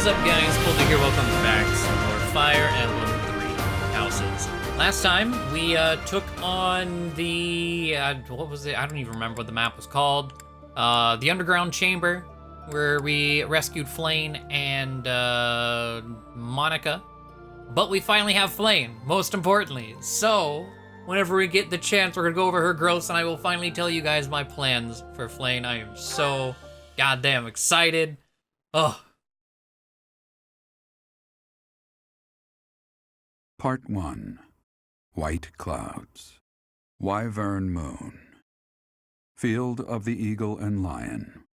is up, guys? Poledoo here. Welcome back to some more Fire Emblem 3 Houses. Last time, we took on the... what was it? I don't even remember what the map was called. The Underground Chamber, where we rescued Flayn and Monica. But we finally have Flayn, most importantly. So, whenever we get the chance, we're gonna go over her growth, and I will finally tell you guys my plans for Flayn. I am so goddamn excited. Oh. Part 1. White Clouds. Wyvern Moon. Field of the Eagle and Lion.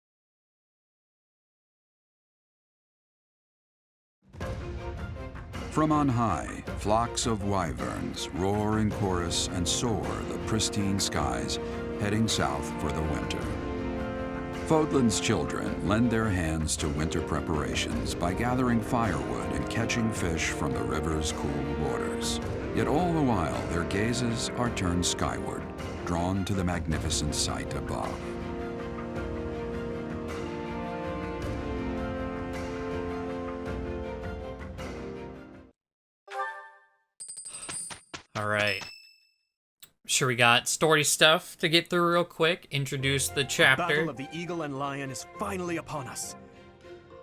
From on high, flocks of wyverns roar in chorus and soar the pristine skies, heading south for the winter. Fódlan's children lend their hands to winter preparations by gathering firewood and catching fish from the river's cool waters. Yet all the while, their gazes are turned skyward, drawn to the magnificent sight above. All right. Sure, we got story stuff to get through real quick. Introduce the chapter. The Battle of the Eagle and Lion is finally upon us.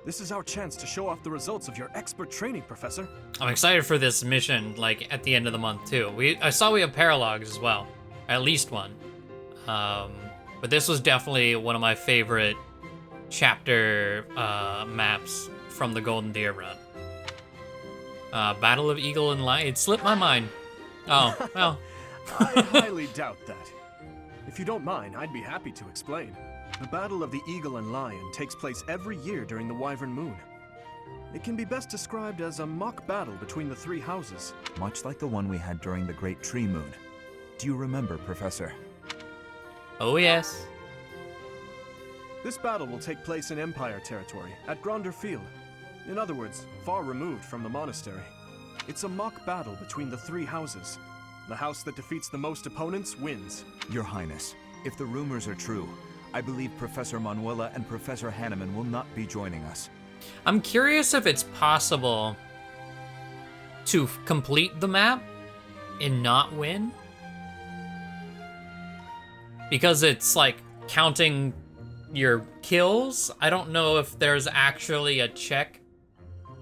This is our chance to show off the results of your expert training, Professor. I'm excited for this mission, like, at the end of the month, too. I saw we have paralogs as well. At least one. But this was definitely one of my favorite chapter maps from the Golden Deer run. Battle of Eagle and Lion. It slipped my mind. Oh, well. I highly doubt that. If you don't mind, I'd be happy to explain. The Battle of the Eagle and Lion takes place every year during the Wyvern Moon. It can be best described as a mock battle between the three houses. Much like the one we had during the Great Tree Moon. Do you remember, Professor? Oh, yes. This battle will take place in Empire territory, at Gronder Field. In other words, far removed from the monastery. It's a mock battle between the three houses. The house that defeats the most opponents wins. Your Highness, if the rumors are true, I believe Professor Manuela and Professor Hanneman will not be joining us. I'm curious if it's possible to complete the map and not win. Because it's like counting your kills. I don't know if there's actually a check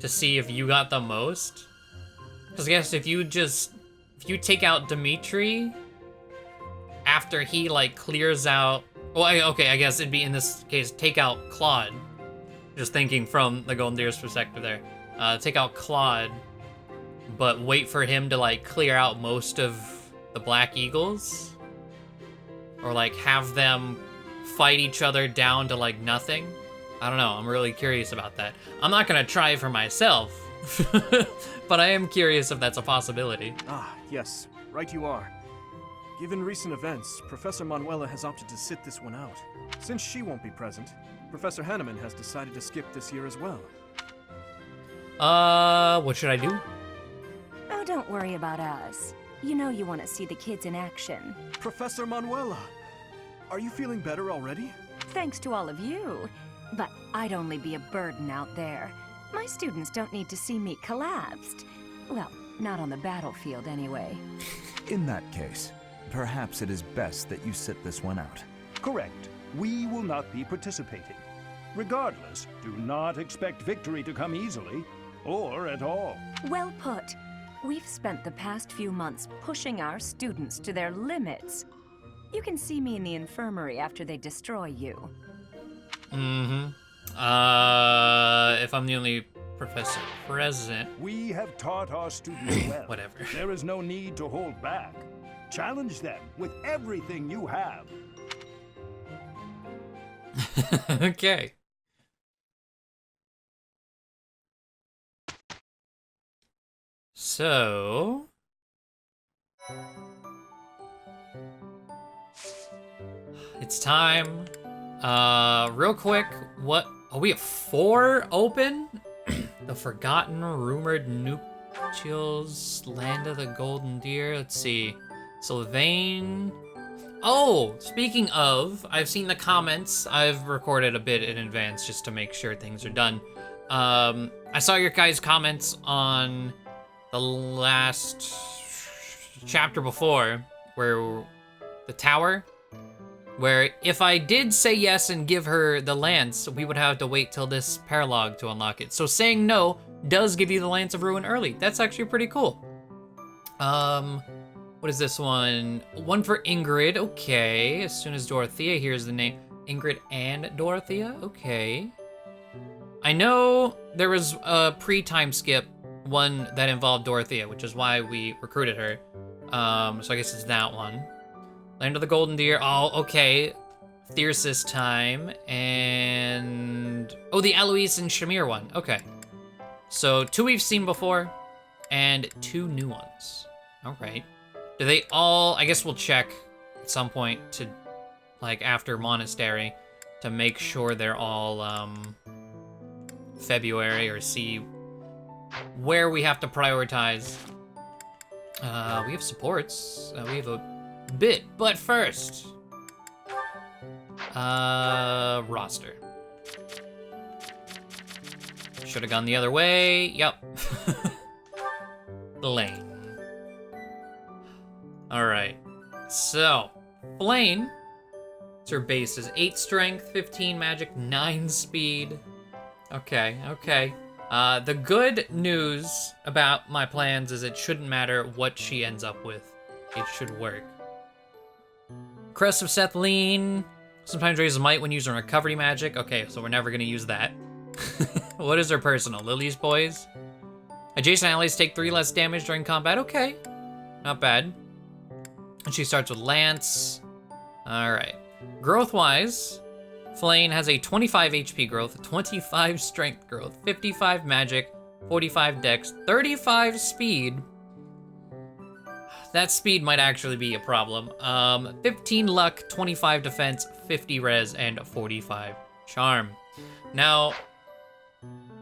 to see if you got the most. Because I guess if you take out Dimitri after he like clears out, well, okay, I guess it'd be in this case take out Claude. Just thinking from the Golden Deer's perspective there. Take out Claude, but wait for him to like clear out most of the Black Eagles, or like have them fight each other down to like nothing. I don't know. I'm really curious about that. I'm not gonna try it for myself. But I am curious if that's a possibility. Ah, yes, right you are. Given recent events, Professor Manuela has opted to sit this one out. Since she won't be present, Professor Hanneman has decided to skip this year as well. What should I do? Oh, don't worry about us. You know you want to see the kids in action. Professor Manuela! Are you feeling better already? Thanks to all of you. But I'd only be a burden out there. My students don't need to see me collapsed. Well, not on the battlefield anyway. In that case, perhaps it is best that you sit this one out. Correct. We will not be participating. Regardless, do not expect victory to come easily, or at all. Well put. We've spent the past few months pushing our students to their limits. You can see me in the infirmary after they destroy you. Mm-hmm. If I'm the only professor present. We have taught our students well. Whatever. There is no need to hold back. Challenge them with everything you have. Okay. So... it's time. Real quick, what... oh, we have 4 open? The Forgotten, Rumored Nuptials, Land of the Golden Deer. Let's see. Sylvain. Oh, speaking of, I've seen the comments. I've recorded a bit in advance just to make sure things are done. I saw your guys' comments on the last chapter before, where the tower, where if I did say yes and give her the lance, we would have to wait till this paralog to unlock it. So saying no does give you the Lance of Ruin early. That's actually pretty cool. What is this one? One for Ingrid, okay. As soon as Dorothea hears the name. Ingrid and Dorothea, okay. I know there was a pre-time skip one that involved Dorothea, which is why we recruited her. So I guess it's that one. Land of the Golden Deer, oh, okay. Thyrsis time, and... oh, the Eloise and Shamir one, okay. So 2 we've seen before, and 2 new ones. All right. Do they all, I guess we'll check at some point to, like, after Monastery, to make sure they're all, February, or see where we have to prioritize. We have supports, we have a bit, but first, roster. Should have gone the other way. Yep. Flayn. All right. So, Flayn. Her base is 8 strength, 15 magic, 9 speed. Okay, okay. The good news about my plans is it shouldn't matter what she ends up with. It should work. Crest of Sethleen. Sometimes raises might when using recovery magic. Okay, so we're never gonna use that. What is her personal? Lily's Poise? Adjacent allies take 3 less damage during combat. Okay, not bad. And she starts with Lance. All right. Growth-wise, Flayn has a 25 HP growth, 25 strength growth, 55 magic, 45 dex, 35 speed. That speed might actually be a problem. 15 luck, 25 defense, 50 res, and 45 charm. Now,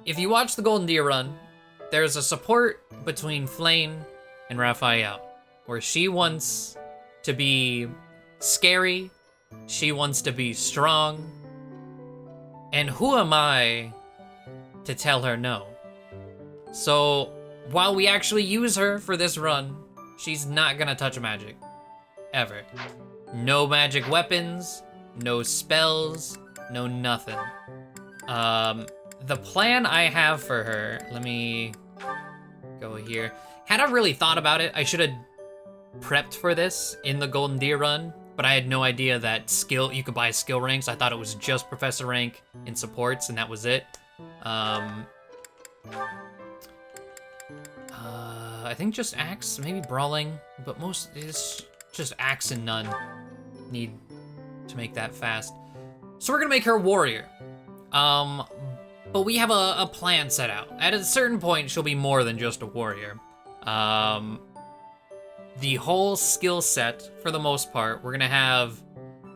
if you watch the Golden Deer run, there's a support between Flayn and Raphael, where she wants to be scary, she wants to be strong, and who am I to tell her no? So, while we actually use her for this run, she's not gonna touch magic, ever. No magic weapons, no spells, no nothing. The plan I have for her, let me go here. Had I really thought about it, I should have prepped for this in the Golden Deer run, but I had no idea that you could buy skill ranks. I thought it was just Professor rank in supports, and that was it. I think just Axe, maybe Brawling, but most, it's just Axe and none need to make that fast. So we're gonna make her a warrior. But we have a plan set out. At a certain point, she'll be more than just a warrior. The whole skill set, for the most part, we're gonna have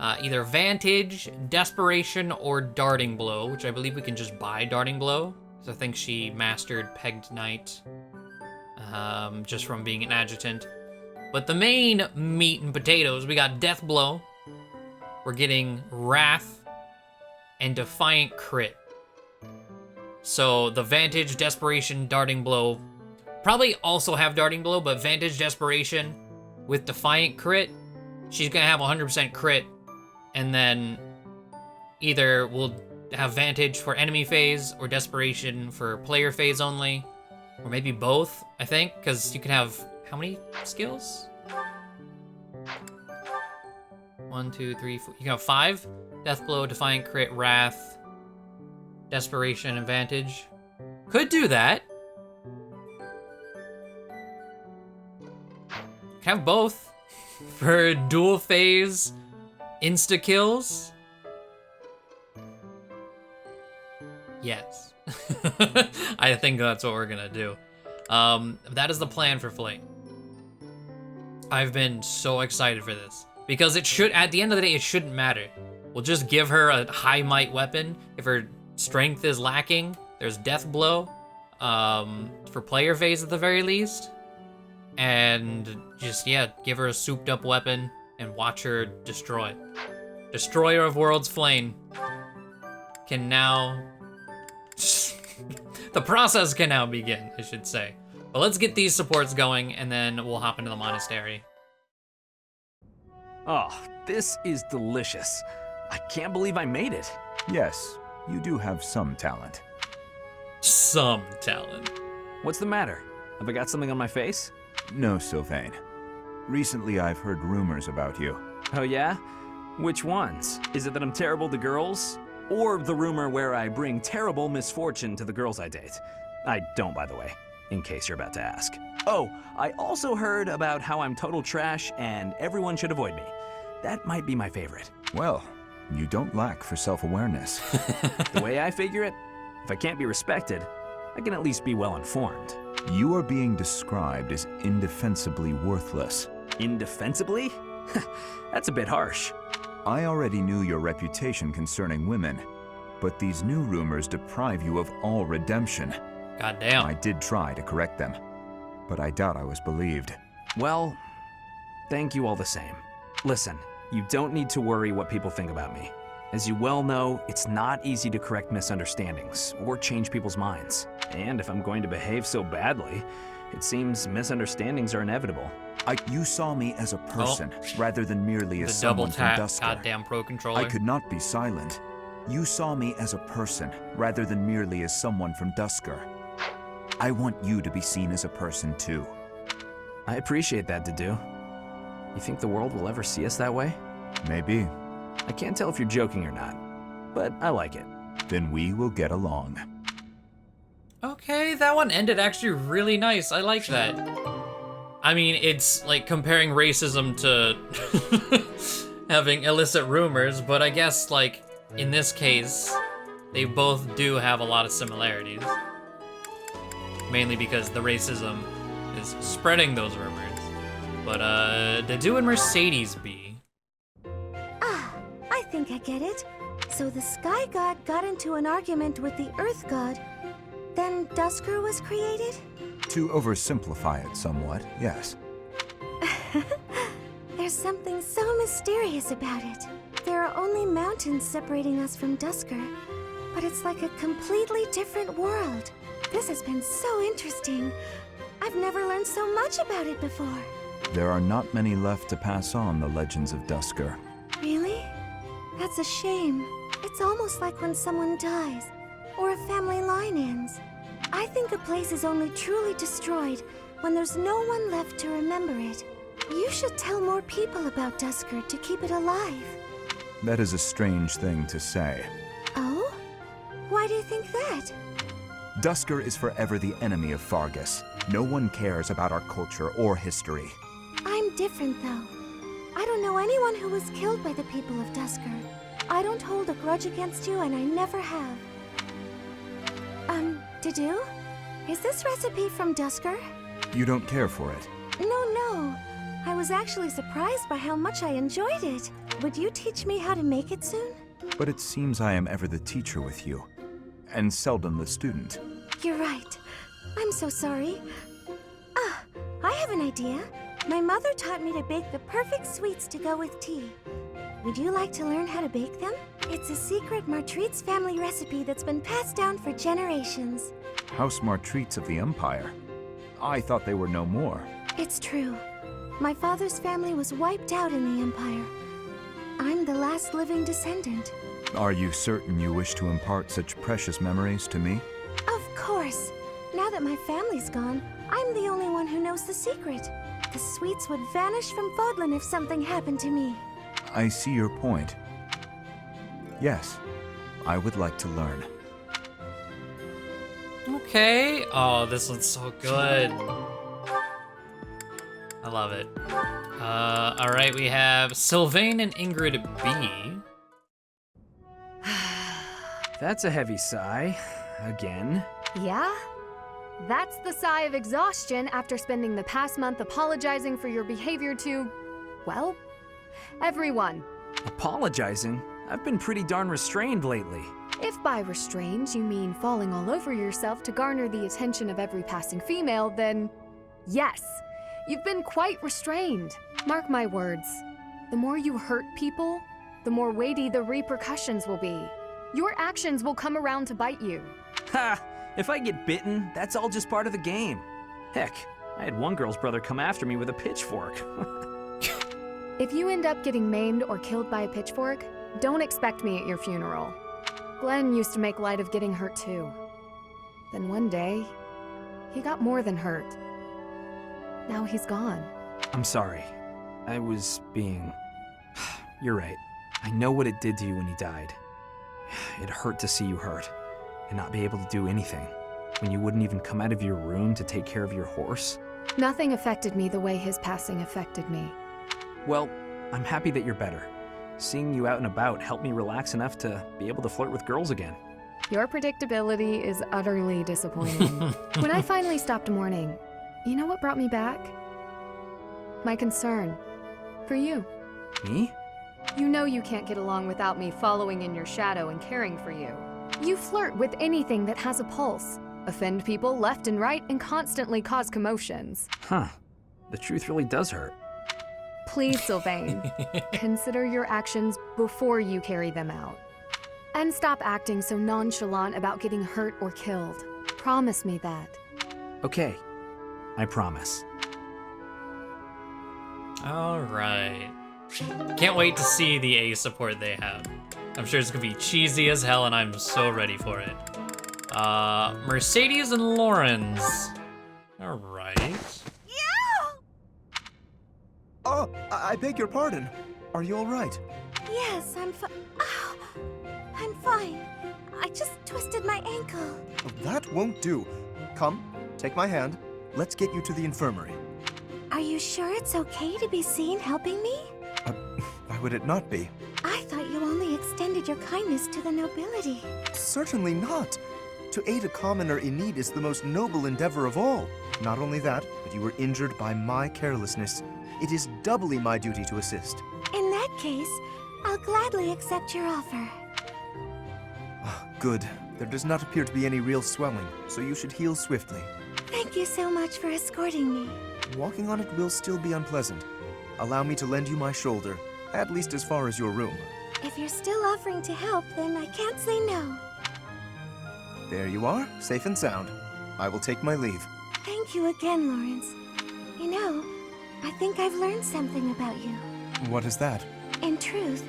either Vantage, Desperation, or Darting Blow, which I believe we can just buy Darting Blow, because I think she mastered Pegged Knight just from being an adjutant. But the main meat and potatoes, we got Death Blow, we're getting Wrath, and Defiant Crit. So the Vantage, Desperation, Darting Blow, probably also have Darting Blow, but Vantage, Desperation with Defiant Crit, she's gonna have 100% crit, and then either we'll have Vantage for enemy phase or Desperation for player phase only, or maybe both, I think, because you can have, how many skills? 1, 2, 3, 4, you can have 5? Death Blow, Defiant Crit, Wrath, Desperation, and Vantage. Could do that. Have both for dual phase insta kills. Yes. I think that's what we're gonna do. That is the plan for Flayn. I've been so excited for this because it should, at the end of the day, it shouldn't matter. We'll just give her a high might weapon. If her strength is lacking, there's Death Blow for player phase at the very least. And just, yeah, give her a souped up weapon and watch her destroy. Destroyer of Worlds Flayn can now The process can now begin, I should say. But let's get these supports going, and then we'll hop into the monastery. Oh, this is delicious. I can't believe I made it. Yes, you do have some talent. Some talent. What's the matter? Have I got something on my face? No, Sylvain. Recently I've heard rumors about you. Oh yeah? Which ones? Is it that I'm terrible to girls? Or the rumor where I bring terrible misfortune to the girls I date? I don't, by the way, in case you're about to ask. Oh, I also heard about how I'm total trash and everyone should avoid me. That might be my favorite. Well, you don't lack for self-awareness. The way I figure it, if I can't be respected, I can at least be well informed. You are being described as indefensibly worthless. Indefensibly? That's a bit harsh. I already knew your reputation concerning women, but these new rumors deprive you of all redemption. Goddamn. I did try to correct them, but I doubt I was believed. Well, thank you all the same. Listen, you don't need to worry what people think about me. As you well know, it's not easy to correct misunderstandings or change people's minds. And if I'm going to behave so badly, it seems misunderstandings are inevitable. You saw me as a person rather than merely as The double someone from tap, Dusker. goddamn pro controller. I could not be silent. You saw me as a person rather than merely as someone from Dusker. I want you to be seen as a person too. I appreciate that, Dedue. You think the world will ever see us that way? Maybe. I can't tell if you're joking or not, but I like it. Then we will get along. Okay, that one ended actually really nice. I like that. I mean, it's like comparing racism to having illicit rumors, but I guess like in this case, they both do have a lot of similarities. Mainly because the racism is spreading those rumors. But Dedue and Mercedes B. Ah, I think I get it. So the Sky God got into an argument with the Earth God, then Dusker was created? To oversimplify it somewhat, yes. There's something so mysterious about it. There are only mountains separating us from Dusker, but it's like a completely different world. This has been so interesting. I've never learned so much about it before. There are not many left to pass on the legends of Dusker. Really? That's a shame. It's almost like when someone dies, or a family line ends. I think a place is only truly destroyed when there's no one left to remember it. You should tell more people about Dusker to keep it alive. That is a strange thing to say. Oh? Why do you think that? Dusker is forever the enemy of Fargus. No one cares about our culture or history. I'm different, though. I don't know anyone who was killed by the people of Dusker. I don't hold a grudge against you, and I never have. Dedue? Is this recipe from Dusker? You don't care for it. No. I was actually surprised by how much I enjoyed it. Would you teach me how to make it soon? But it seems I am ever the teacher with you, and seldom the student. You're right. I'm so sorry. Ah, I have an idea. My mother taught me to bake the perfect sweets to go with tea. Would you like to learn how to bake them? It's a secret Martritz family recipe that's been passed down for generations. House Martritz of the Empire. I thought they were no more. It's true. My father's family was wiped out in the Empire. I'm the last living descendant. Are you certain you wish to impart such precious memories to me? Of course. Now that my family's gone, I'm the only one who knows the secret. The sweets would vanish from Fódlan if something happened to me. I see your point. Yes, I would like to learn. Okay. Oh, this one's so good. I love it. All right, we have Sylvain and Ingrid B. That's a heavy sigh. Again. Yeah? That's the sigh of exhaustion after spending the past month apologizing for your behavior to, well, everyone. Apologizing? I've been pretty darn restrained lately. If by restrained you mean falling all over yourself to garner the attention of every passing female, then yes, you've been quite restrained. Mark my words. The more you hurt people, the more weighty the repercussions will be. Your actions will come around to bite you. Ha! If I get bitten, that's all just part of the game. Heck, I had one girl's brother come after me with a pitchfork. If you end up getting maimed or killed by a pitchfork, don't expect me at your funeral. Glenn used to make light of getting hurt too. Then one day, he got more than hurt. Now he's gone. I'm sorry. I was being... You're right. I know what it did to you when he died. It hurt to see you hurt, and not be able to do anything. When you wouldn't even come out of your room to take care of your horse. Nothing affected me the way his passing affected me. Well, I'm happy that you're better. Seeing you out and about helped me relax enough to be able to flirt with girls again. Your predictability is utterly disappointing. When I finally stopped mourning, you know what brought me back? My concern. For you. Me? You know you can't get along without me following in your shadow and caring for you. You flirt with anything that has a pulse, offend people left and right, and constantly cause commotions. Huh. The truth really does hurt. Please, Sylvain, consider your actions before you carry them out. And stop acting so nonchalant about getting hurt or killed. Promise me that. Okay. I promise. All right. Can't wait to see the A support they have. I'm sure it's gonna be cheesy as hell, and I'm so ready for it. Mercedes and Lawrence. All right. Oh, I beg your pardon. Are you all right? Yes, I'm fine. Oh, I'm fine. I just twisted my ankle. Oh, that won't do. Come, take my hand. Let's get you to the infirmary. Are you sure it's okay to be seen helping me? Why would it not be? I thought you only extended your kindness to the nobility. Certainly not. To aid a commoner in need is the most noble endeavor of all. Not only that, but you were injured by my carelessness. It is doubly my duty to assist. In that case, I'll gladly accept your offer. Good. There does not appear to be any real swelling, so you should heal swiftly. Thank you so much for escorting me. Walking on it will still be unpleasant. Allow me to lend you my shoulder, at least as far as your room. If you're still offering to help, then I can't say no. There you are, safe and sound. I will take my leave. Thank you again, Lawrence. You know, I think I've learned something about you. What is that? In truth,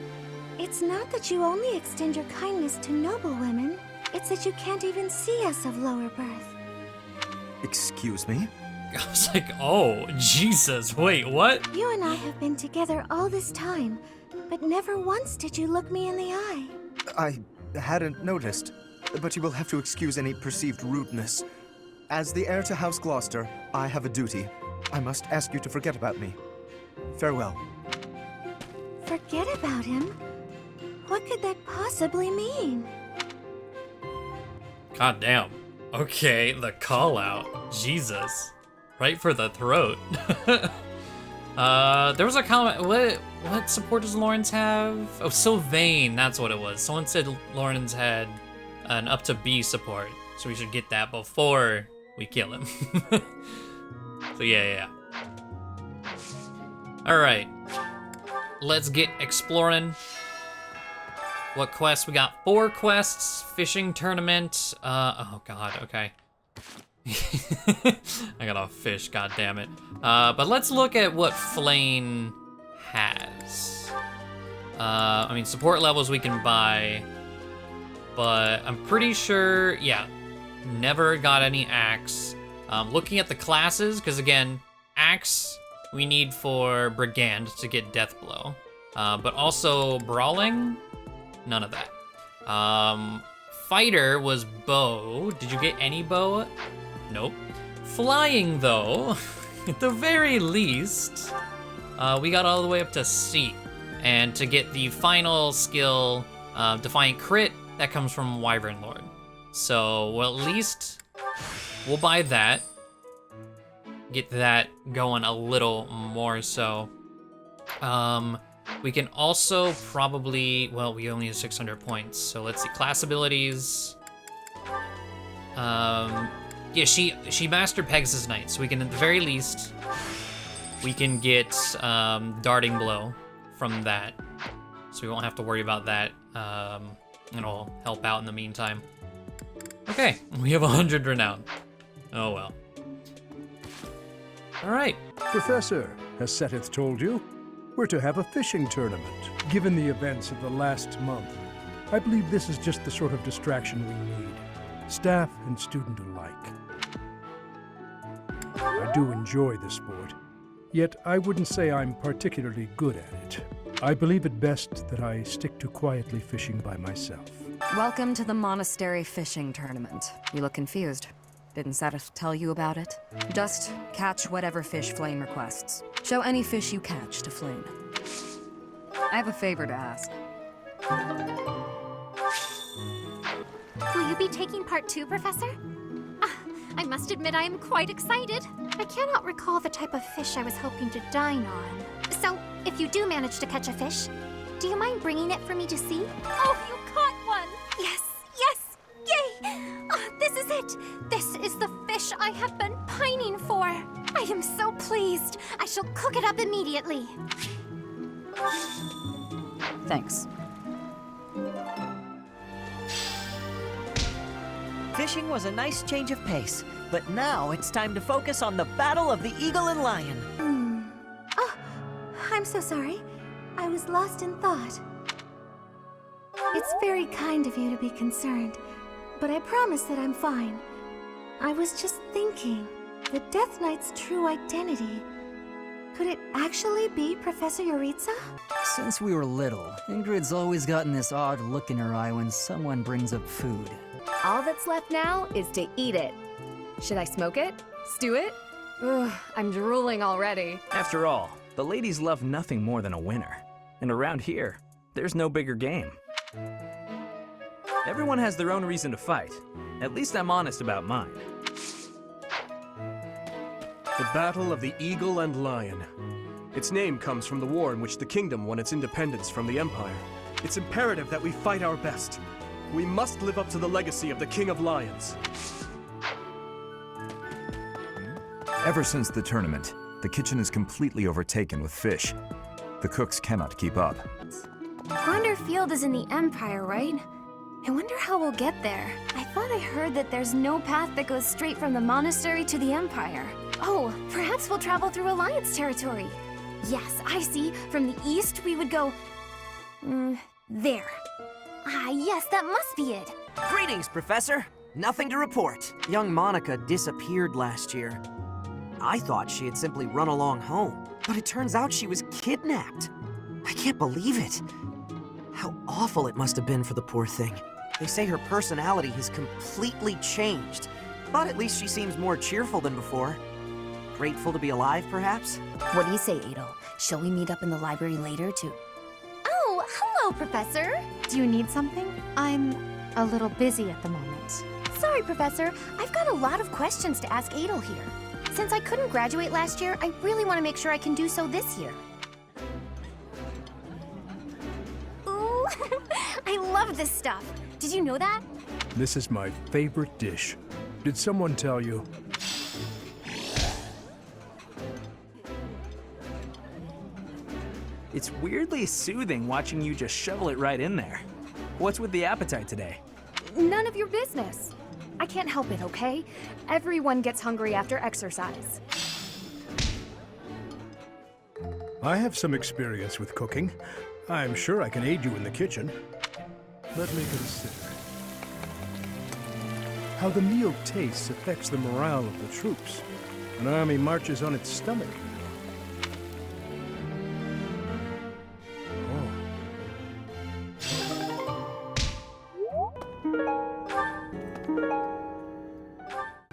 it's not that you only extend your kindness to noble women, it's that you can't even see us of lower birth. Excuse me? I was like, oh, Jesus, wait, what? You and I have been together all this time, but never once did you look me in the eye. I hadn't noticed, but you will have to excuse any perceived rudeness. As the heir to House Gloucester, I have a duty. I must ask you to forget about me. Farewell. Forget about him? What could that possibly mean? God damn. Okay, the call out. Jesus. Right for the throat. There was a comment. What support does Lawrence have? Oh, Sylvain, that's what it was. Someone said Lawrence had an up to B support, so we should get that before we kill him. So yeah. All right, let's get exploring. What quests? We got 4 quests. Fishing tournament. Oh god. Okay. I got off fish, god damn it. But let's look at what Flayn has. I mean, support levels we can buy, but I'm pretty sure, yeah, never got any axe. Looking at the classes, because again, axe we need for Brigand to get Death Blow, but also Brawling, none of that. Fighter was bow. Did you get any bow? Nope. Flying, though, at the very least, we got all the way up to C. And to get the final skill, Defiant Crit, that comes from Wyvern Lord. So, well, at least we'll buy that. Get that going a little more so. We can also probably, well, we only have 600 points. So let's see, class abilities. Yeah, she mastered Pegasus Knight, so we can, at the very least, we can get Darting Blow from that. So we won't have to worry about that. It'll help out in the meantime. Okay, we have 100 renown. Oh well. Alright. Professor, has Seteth told you? We're to have a fishing tournament. Given the events of the last month, I believe this is just the sort of distraction we need, staff and student alike. I do enjoy the sport, yet I wouldn't say I'm particularly good at it. I believe it best that I stick to quietly fishing by myself. Welcome to the Monastery Fishing Tournament. You look confused. Didn't Seteth tell you about it? Just catch whatever fish Flayn requests. Show any fish you catch to Flayn. I have a favor to ask. Will you be taking part too, Professor? I must admit I am quite excited. I cannot recall the type of fish I was hoping to dine on. So, if you do manage to catch a fish, do you mind bringing it for me to see? Oh, you caught one! Yes, yes! Yay! This is it! This is the fish I have been pining for! I am so pleased! I shall cook it up immediately! Thanks. Fishing was a nice change of pace, but now it's time to focus on the battle of the eagle and lion. Oh, I'm so sorry. I was lost in thought. It's very kind of you to be concerned, but I promise that I'm fine. I was just thinking, the Death Knight's true identity. Could it actually be Professor Yuritsa? Since we were little, Ingrid's always gotten this odd look in her eye when someone brings up food. All that's left now is to eat it. Should I smoke it? Stew it? Ugh, I'm drooling already. After all, the ladies love nothing more than a winner. And around here, there's no bigger game. Everyone has their own reason to fight. At least I'm honest about mine. The Battle of the Eagle and Lion. Its name comes from the war in which the kingdom won its independence from the Empire. It's imperative that we fight our best. We must live up to the legacy of the King of Lions. Ever since the tournament, the kitchen is completely overtaken with fish. The cooks cannot keep up. Gronder Field is in the Empire, right? I wonder how we'll get there. I thought I heard that there's no path that goes straight from the monastery to the Empire. Oh, perhaps we'll travel through Alliance territory. Yes, I see. From the east, we would go... there. Ah, yes, that must be it. Greetings, Professor. Nothing to report. Young Monica disappeared last year. I thought she had simply run along home, but it turns out she was kidnapped. I can't believe it. How awful it must have been for the poor thing. They say her personality has completely changed, but at least she seems more cheerful than before. Grateful to be alive, perhaps? What do you say, Adel? Shall we meet up in the library later to... Oh, hello, Professor! Do you need something? I'm a little busy at the moment. Sorry, Professor. I've got a lot of questions to ask Adel here. Since I couldn't graduate last year, I really want to make sure I can do so this year. Ooh, I love this stuff. Did you know that? This is my favorite dish. Did someone tell you? It's weirdly soothing watching you just shovel it right in there. What's with the appetite today? None of your business. I can't help it, okay? Everyone gets hungry after exercise. I have some experience with cooking. I'm sure I can aid you in the kitchen. Let me consider. How the meal tastes affects the morale of the troops. An army marches on its stomach.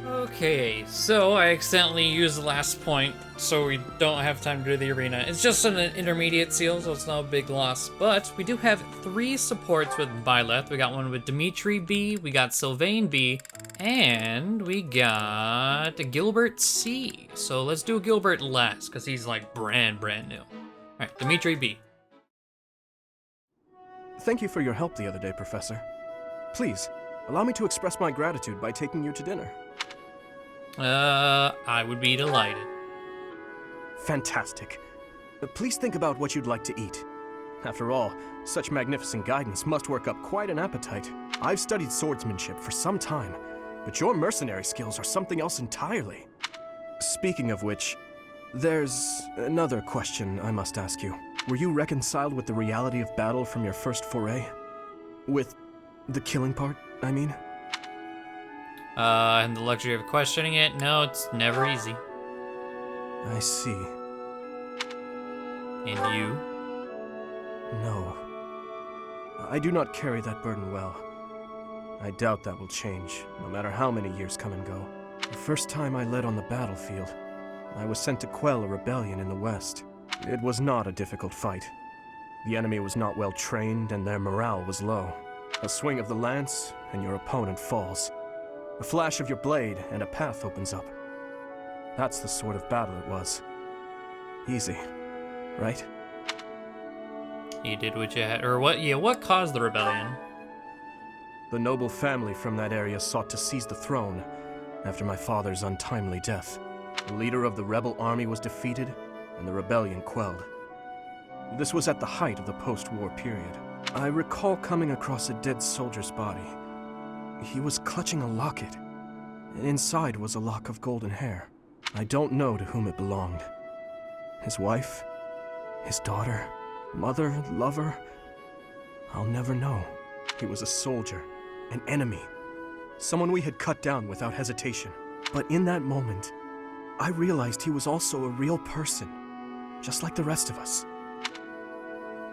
Okay, so I accidentally used the last point, so we don't have time to do the arena. It's just an intermediate seal, so it's not a big loss. But we do have 3 supports with Byleth. We got one with Dimitri B, we got Sylvain B, and we got Gilbert C. So let's do Gilbert last, because he's like brand new. Alright, Dimitri B. Thank you for your help the other day, Professor. Please, allow me to express my gratitude by taking you to dinner. I would be delighted. Fantastic. Please think about what you'd like to eat. After all, such magnificent guidance must work up quite an appetite. I've studied swordsmanship for some time, but your mercenary skills are something else entirely. Speaking of which, there's another question I must ask you. Were you reconciled with the reality of battle from your first foray? With the killing part, I mean? And the luxury of questioning it? No, it's never easy. I see. And you? No. I do not carry that burden well. I doubt that will change, no matter how many years come and go. The first time I led on the battlefield, I was sent to quell a rebellion in the west. It was not a difficult fight. The enemy was not well trained, and their morale was low. A swing of the lance, and your opponent falls. A flash of your blade, and a path opens up. That's the sort of battle it was. Easy, right? You did what you had, or what? Yeah, what caused the rebellion? The noble family from that area sought to seize the throne after my father's untimely death. The leader of the rebel army was defeated, and the rebellion quelled. This was at the height of the post-war period. I recall coming across a dead soldier's body. He was clutching a locket, and inside was a lock of golden hair. I don't know to whom it belonged. His wife? His daughter? Mother? Lover? I'll never know. He was a soldier, an enemy, someone we had cut down without hesitation. But in that moment, I realized he was also a real person, just like the rest of us.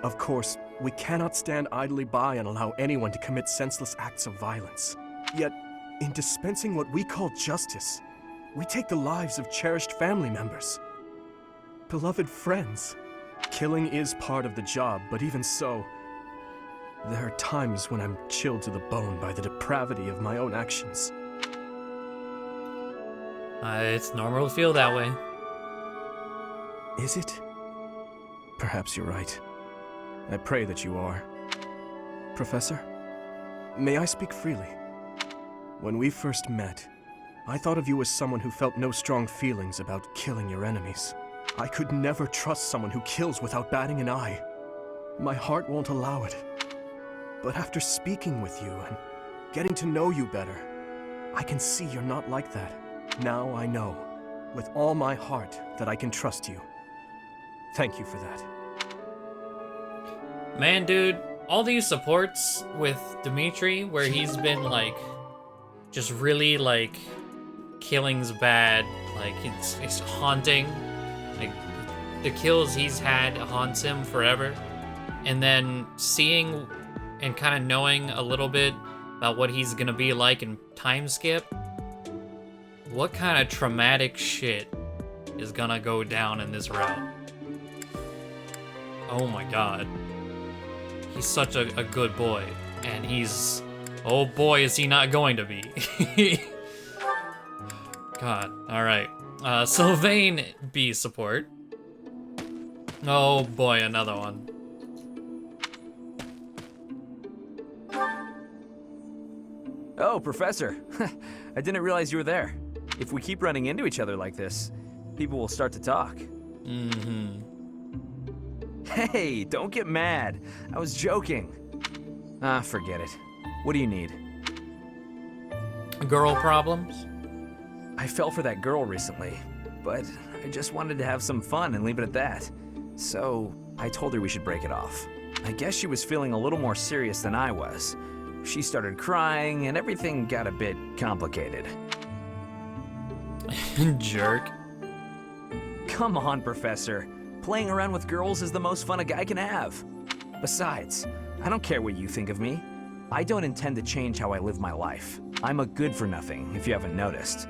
Of course, we cannot stand idly by and allow anyone to commit senseless acts of violence. Yet, in dispensing what we call justice, we take the lives of cherished family members, beloved friends. Killing is part of the job, but even so, there are times when I'm chilled to the bone by the depravity of my own actions. It's normal to feel that way. Is it? Perhaps you're right. I pray that you are. Professor, may I speak freely? When we first met, I thought of you as someone who felt no strong feelings about killing your enemies. I could never trust someone who kills without batting an eye. My heart won't allow it. But after speaking with you and getting to know you better, I can see you're not like that. Now I know, with all my heart, that I can trust you. Thank you for that. Man, dude, all these supports with Dimitri, where he's been, like, just really, like, killing's bad, like, it's haunting. Like, the kills he's had haunts him forever. And then seeing and kind of knowing a little bit about what he's gonna be like in time skip, what kind of traumatic shit is gonna go down in this route? Oh my god. He's such a good boy, and he's, oh boy, is he not going to be. God, alright. Sylvain B support. Oh boy, another one. Oh, Professor. I didn't realize you were there. If we keep running into each other like this, people will start to talk. Mm-hmm. Hey, don't get mad. I was joking. Ah, forget it. What do you need? Girl problems? I fell for that girl recently, but I just wanted to have some fun and leave it at that. So, I told her we should break it off. I guess she was feeling a little more serious than I was. She started crying, and everything got a bit complicated. Jerk. Come on, Professor. Playing around with girls is the most fun a guy can have. Besides, I don't care what you think of me. I don't intend to change how I live my life. I'm a good-for-nothing, if you haven't noticed.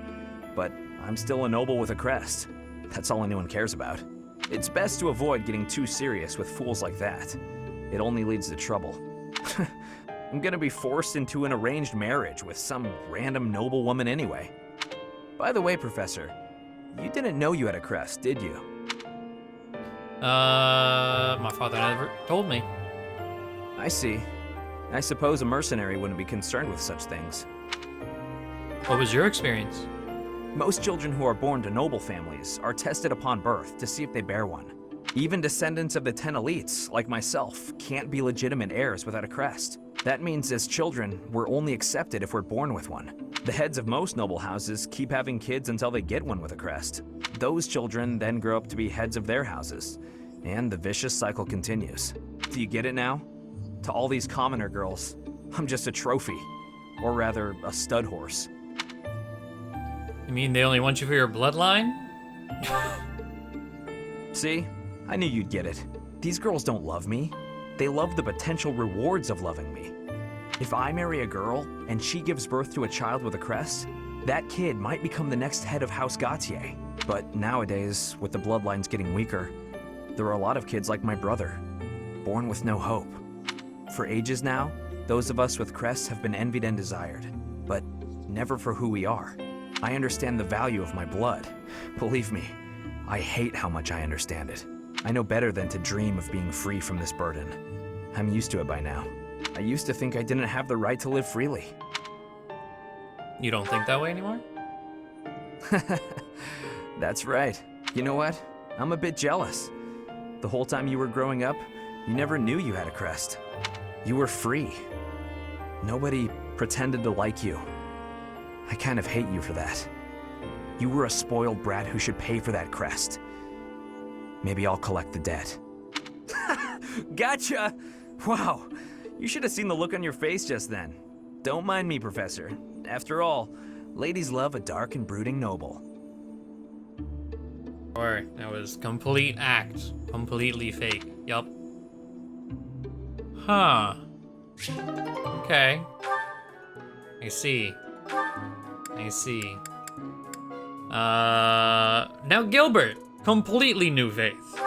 But I'm still a noble with a crest. That's all anyone cares about. It's best to avoid getting too serious with fools like that. It only leads to trouble. I'm gonna be forced into an arranged marriage with some random noble woman anyway. By the way, Professor, you didn't know you had a crest, did you? My father never told me. I see. I suppose a mercenary wouldn't be concerned with such things. What was your experience? Most children who are born to noble families are tested upon birth to see if they bear one. Even descendants of the 10 elites, like myself, can't be legitimate heirs without a crest. That means as children, we're only accepted if we're born with one. The heads of most noble houses keep having kids until they get one with a crest. Those children then grow up to be heads of their houses, and the vicious cycle continues. Do you get it now? To all these commoner girls, I'm just a trophy. Or rather, a stud horse. You mean they only want you for your bloodline? See? I knew you'd get it. These girls don't love me. They love the potential rewards of loving me. If I marry a girl and she gives birth to a child with a crest, that kid might become the next head of House Gautier. But nowadays, with the bloodlines getting weaker, there are a lot of kids like my brother, born with no hope. For ages now, those of us with crests have been envied and desired, but never for who we are. I understand the value of my blood. Believe me, I hate how much I understand it. I know better than to dream of being free from this burden. I'm used to it by now. I used to think I didn't have the right to live freely. You don't think that way anymore? That's right. You know what? I'm a bit jealous. The whole time you were growing up, you never knew you had a crest. You were free. Nobody pretended to like you. I kind of hate you for that. You were a spoiled brat who should pay for that crest. Maybe I'll collect the debt. Gotcha! Wow, you should have seen the look on your face just then. Don't mind me, Professor. After all, ladies love a dark and brooding noble. Or that was complete act. Completely fake. Yup. Huh. Okay. I see. I see. Now Gilbert. Completely new faith.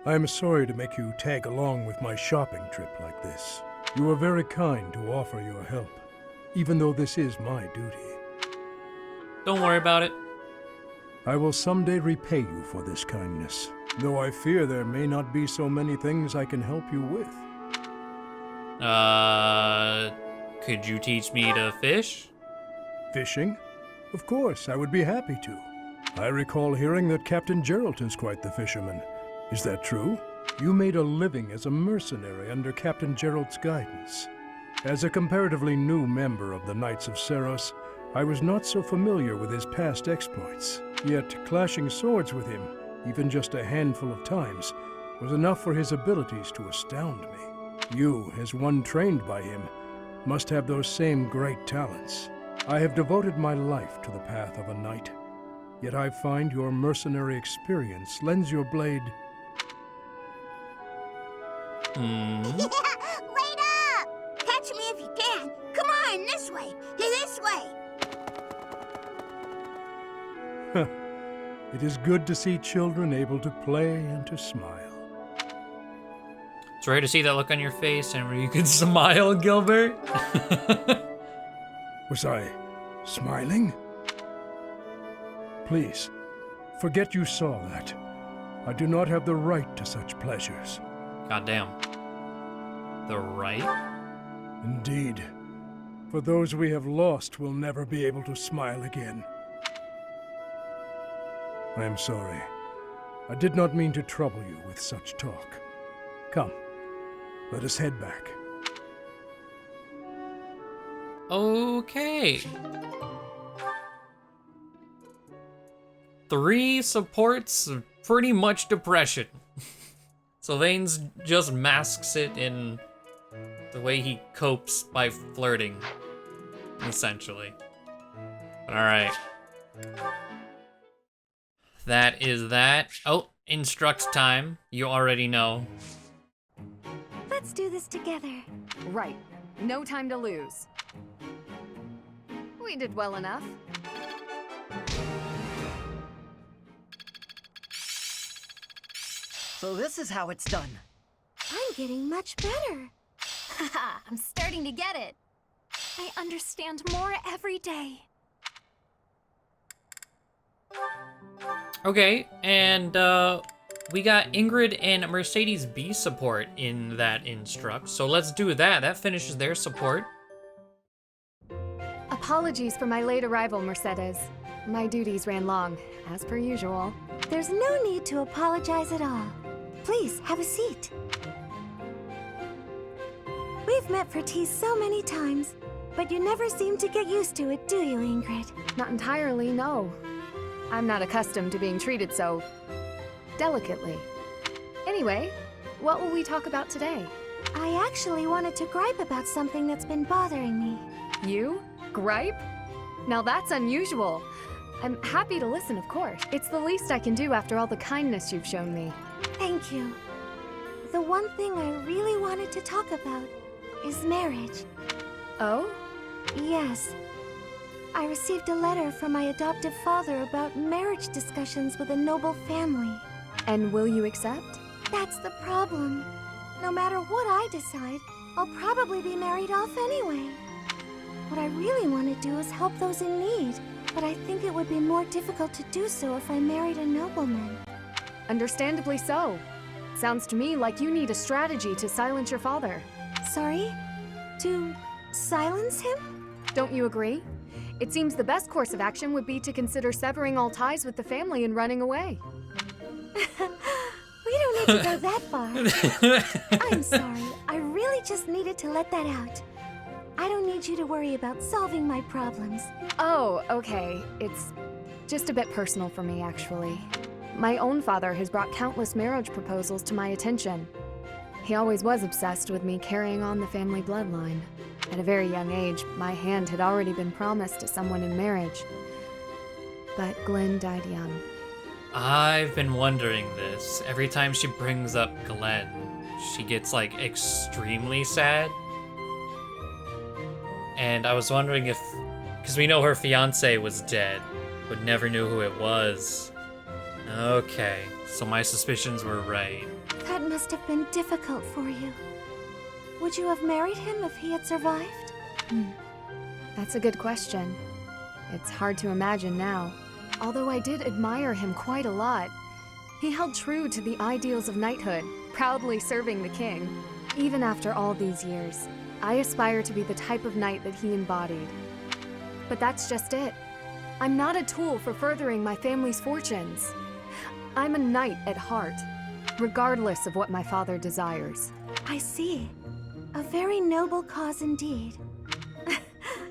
I am sorry to make you tag along with my shopping trip like this. You are very kind to offer your help, even though this is my duty. Don't worry about it. I will someday repay you for this kindness, though I fear there may not be so many things I can help you with. Could you teach me to fish? Fishing? Of course, I would be happy to. I recall hearing that Captain Geralt is quite the fisherman. Is that true? You made a living as a mercenary under Captain Geralt's guidance. As a comparatively new member of the Knights of Seros, I was not so familiar with his past exploits. Yet clashing swords with him, even just a handful of times, was enough for his abilities to astound me. You, as one trained by him, must have those same great talents. I have devoted my life to the path of a knight, yet I find your mercenary experience lends your blade... Wait up! Catch me if you can. Come on, this way. This way. It is good to see children able to play and to smile. It's rare to see that look on your face and where you can smile, Gilbert. Was I smiling? Please, forget you saw that. I do not have the right to such pleasures. Goddamn. The right? Indeed. For those we have lost will never be able to smile again. I am sorry. I did not mean to trouble you with such talk. Come, let us head back. Okay. 3 supports pretty much depression. Sylvain's just masks it in the way he copes by flirting, essentially. Alright. That is that. Oh, instruct time. You already know. Let's do this together. Right. No time to lose. We did well enough. So this is how it's done. I'm getting much better. Haha, I'm starting to get it. I understand more every day. Okay, and we got Ingrid and Mercedes B support in that instruct, so let's do that. That finishes their support. Apologies for my late arrival, Mercedes. My duties ran long, as per usual. There's no need to apologize at all. Please, have a seat. We've met for tea so many times, but you never seem to get used to it, do you, Ingrid? Not entirely, no. I'm not accustomed to being treated so... delicately. Anyway, what will we talk about today? I actually wanted to gripe about something that's been bothering me. You? Gripe? Now that's unusual. I'm happy to listen, of course. It's the least I can do after all the kindness you've shown me. Thank you. The one thing I really wanted to talk about is marriage. Oh? Yes. I received a letter from my adoptive father about marriage discussions with a noble family. And will you accept? That's the problem. No matter what I decide, I'll probably be married off anyway. What I really want to do is help those in need, but I think it would be more difficult to do so if I married a nobleman. Understandably so. Sounds to me like you need a strategy to silence your father. Sorry? To silence him? Don't you agree? It seems the best course of action would be to consider severing all ties with the family and running away. We don't need to go that far. I'm sorry. I really just needed to let that out. I don't need you to worry about solving my problems. Oh, okay. It's just a bit personal for me, actually. My own father has brought countless marriage proposals to my attention. He always was obsessed with me carrying on the family bloodline. At a very young age, my hand had already been promised to someone in marriage. But Glenn died young. I've been wondering this. Every time she brings up Glenn, she gets, like, extremely sad. And I was wondering if... because we know her fiancé was dead, but never knew who it was. Okay, so my suspicions were right. That must have been difficult for you. Would you have married him if he had survived? That's a good question. It's hard to imagine now. Although I did admire him quite a lot. He held true to the ideals of knighthood, proudly serving the king. Even after all these years, I aspire to be the type of knight that he embodied. But that's just it. I'm not a tool for furthering my family's fortunes. I'm a knight at heart, regardless of what my father desires. I see. A very noble cause indeed.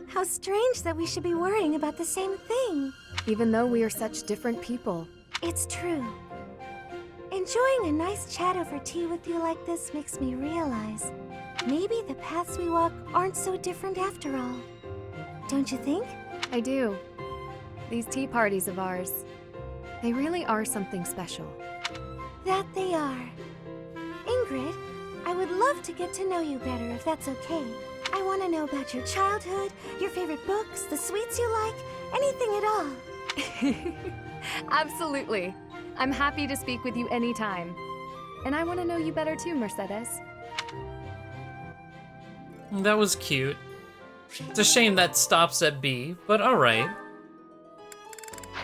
How strange that we should be worrying about the same thing. Even though we are such different people. It's true. Enjoying a nice chat over tea with you like this makes me realize maybe the paths we walk aren't so different after all. Don't you think? I do. These tea parties of ours, they really are something special. That they are. Ingrid, I would love to get to know you better if that's okay. I want to know about your childhood, your favorite books, the sweets you like, anything at all. Absolutely. I'm happy to speak with you anytime. And I want to know you better too, Mercedes. That was cute. It's a shame that stops at B, but alright.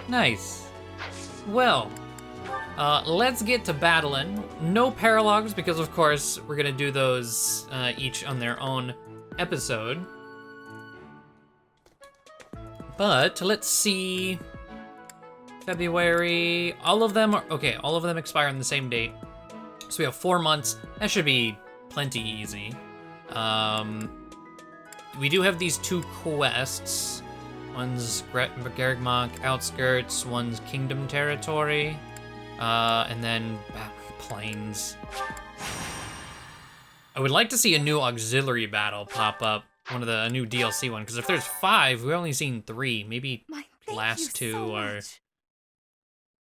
Nice. Well, let's get to battling. No paralogs, because of course we're gonna do those each on their own episode. But let's see. February, all of them are, okay, all of them expire on the same date. So we have 4 months. That should be plenty easy. We do have these 2 quests. One's Garreg Mach Outskirts, one's Kingdom Territory, and then Plains. I would like to see a new auxiliary battle pop up, a new DLC one, because if there's 5, we've only seen 3. Maybe last 2 are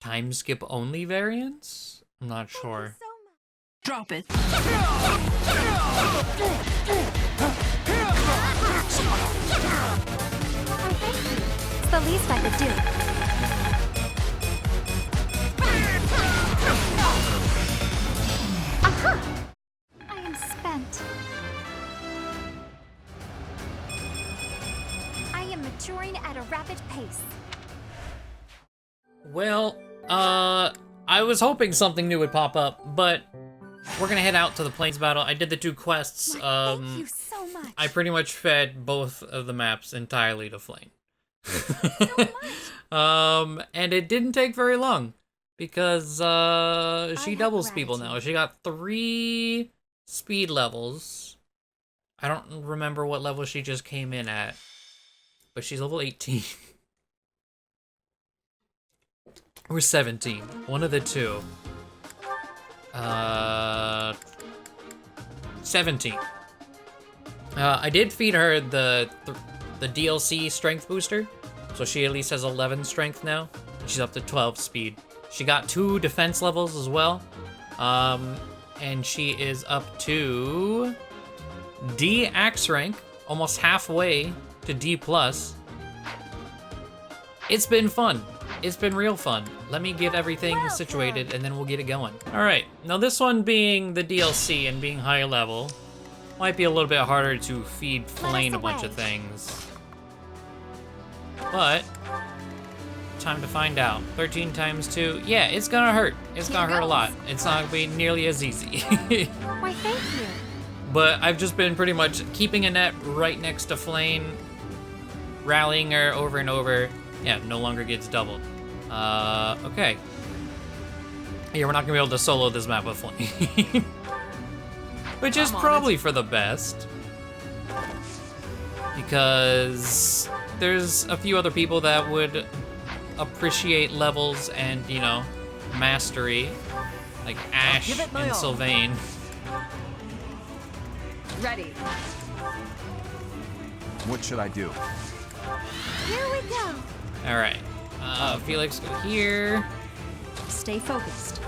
time skip only variants? I'm not sure. Drop it. It's the least I could do. Aha! I am spent. I am maturing at a rapid pace. Well, I was hoping something new would pop up, but we're gonna head out to the Plains battle. I did the 2 quests. Thank you so much. I pretty much fed both of the maps entirely to Flayn. And it didn't take very long because she doubles people now. She got 3 speed levels. I don't remember what level she just came in at, but she's level 18. Or 17, one of the two. 17. I did feed her the DLC strength booster, so she at least has 11 strength now. She's up to 12 speed. She got 2 defense levels as well, and she is up to D axe rank, almost halfway to D+. It's been fun. It's been real fun. Let me get everything situated and then we'll get it going. All right, now this one being the DLC and being high level, might be a little bit harder to feed Flayn a bunch of things. But, time to find out. 13 times 2, yeah, it's gonna hurt. It's gonna hurt a lot. It's not gonna be nearly as easy. Why, thank you. But I've just been pretty much keeping a net right next to Flayn, rallying her over and over. Yeah, no longer gets doubled. Okay. Yeah, we're not gonna be able to solo this map with Flayn. Which is probably for the best. Because there's a few other people that would appreciate levels and, you know, mastery. Like Ash and Sylvain. Ready. What should I do? Here we go. Alright. Felix, go here. Stay focused.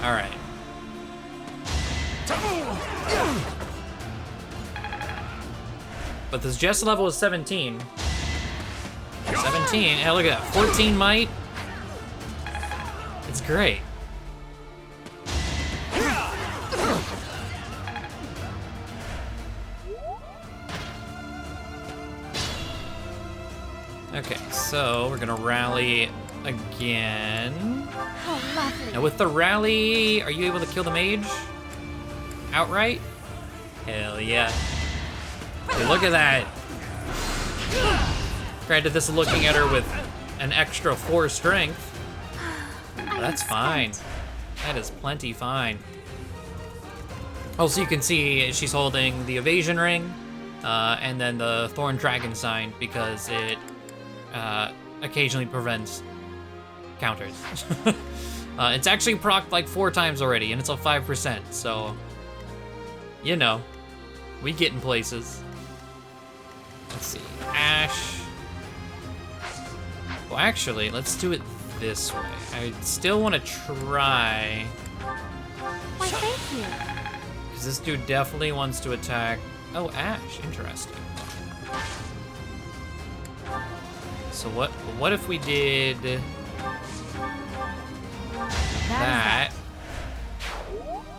Alright. But this Jess level is 17. 17, hey, look at that. 14 might. It's great. Okay, so we're gonna rally again. How lovely. Now with the rally, are you able to kill the mage? Outright? Hell yeah. Dude, look at that. Granted, this is looking at her with an extra 4 strength. That's fine. That is plenty fine. Also, you can see she's holding the evasion ring, and then the thorn dragon sign because it occasionally prevents counters. It's actually procced like 4 times already, and it's a 5%, so you know, we get in places. Let's see, Ash. Well, actually, let's do it this way. I still want to try. Why, thank you. Because this dude definitely wants to attack. Oh, Ash, interesting. So what if we did that?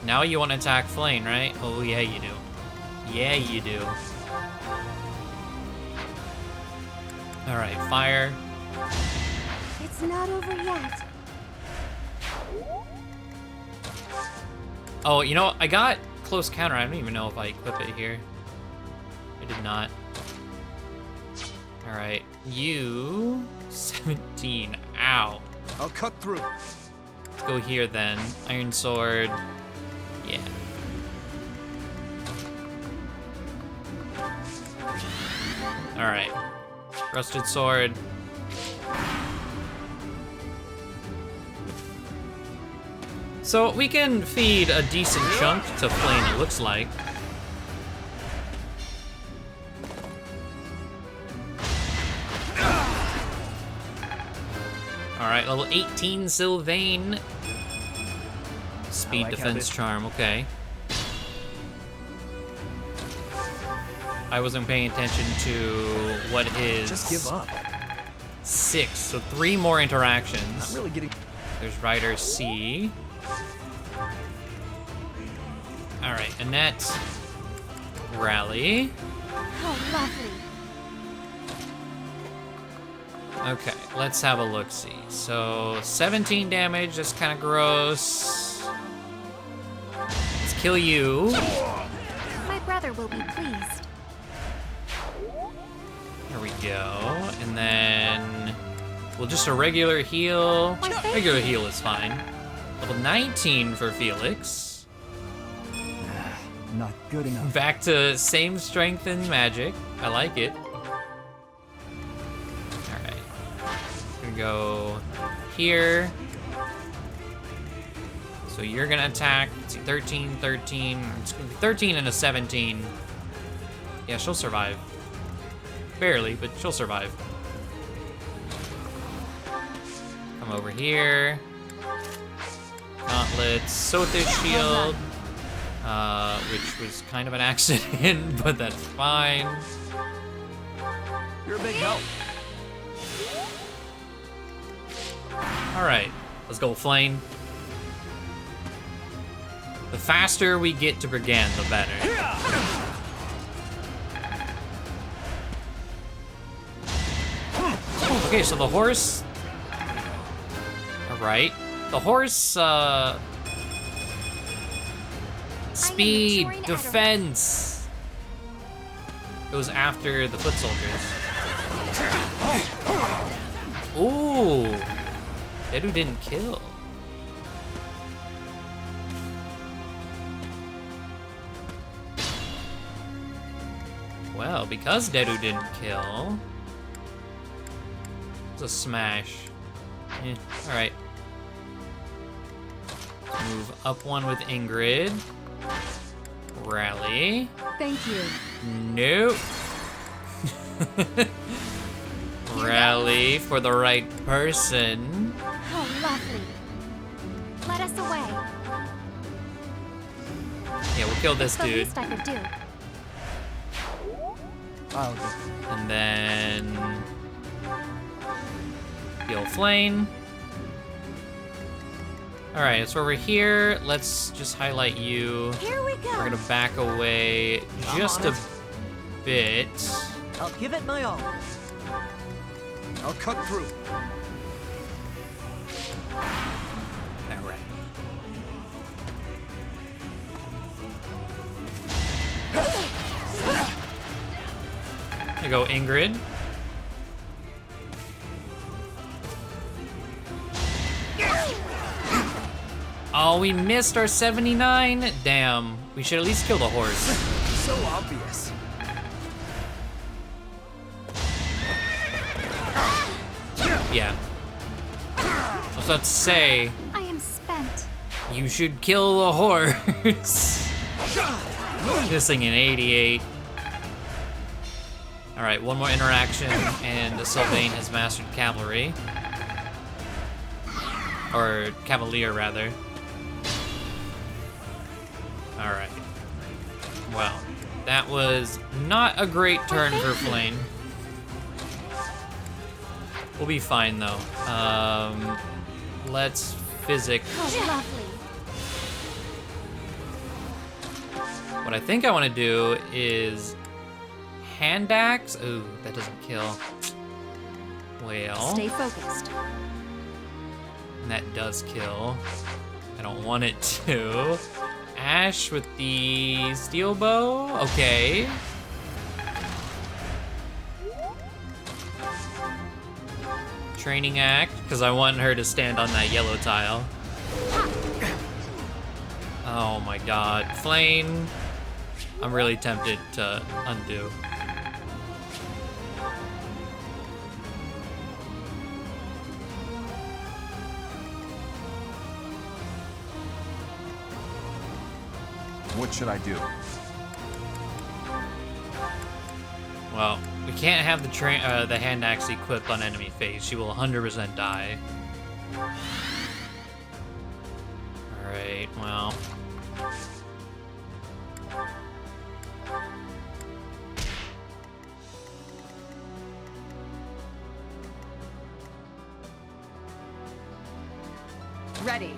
Now you want to attack Flayn, right? Oh yeah, you do. Yeah, you do. All right, fire. It's not over yet. Oh, you know what? I got close counter. I don't even know if I equip it here. I did not. All right, you 17. Ow. I'll cut through. Let's go here then. Iron sword. Yeah. All right. Rusted sword. So we can feed a decent chunk to Flayn, it looks like. Alright, level 18 Sylvain. Speed defense charm, okay. I wasn't paying attention to what his... Just give up. 6, so 3 more interactions. Not really getting... There's Rider C. Alright, Annette. Rally. How lovely. Okay, let's have a look-see. So, 17 damage, that's kind of gross. Let's kill you. My brother will be pleased. we go. And then, well, just a regular heal. Regular heal is fine. Level 19 for Felix. Not good enough. Back to same strength and magic. I like it. Alright. Gonna go here. So you're gonna attack. Let's see, 13, 13. It's gonna be 13 and a 17. Yeah, she'll survive. Barely, but she'll survive. Come over here. Gauntlets, Sothis shield. Which was kind of an accident, but that's fine. You're a big help. Alright, let's go Flayn. The faster we get to Brigand, the better. Okay, so the horse... Alright. The horse, speed, defense, goes after the foot soldiers. Ooh, Dedu didn't kill. Well, because Dedu didn't kill, it's a smash. Yeah, all right. Move up one with Ingrid. Rally. Thank you. Nope. Rally for the right person. Oh, lovely. Let us away. Yeah, we'll kill this That's the dude. least I could do. And then heal Flayn. Alright, so over here, let's just highlight you. Here we go. We're gonna back away just a bit. I'll give it my all. I'll cut through. Alright. Here you go, Ingrid. Oh, we missed our 79? Damn. We should at least kill the horse. So obvious. Yeah. I was about to say, I am spent. you should kill the horse. Missing an 88. Alright, one more interaction, and Sylvain has mastered cavalry. Or cavalier, rather. Alright. Well, that was not a great turn for Flayn. We'll be fine, though. Let's physic. Oh, lovely. What I think I want to do is hand axe. Ooh, that doesn't kill. Well, Stay focused. and that does kill. I don't want it to. Ash with the steel bow. Okay. Training act, because I want her to stand on that yellow tile. Oh my god. Flayn. I'm really tempted to undo. What should I do? Well, we can't have the hand axe equipped on enemy phase. She will 100% die. Alright, well. Ready.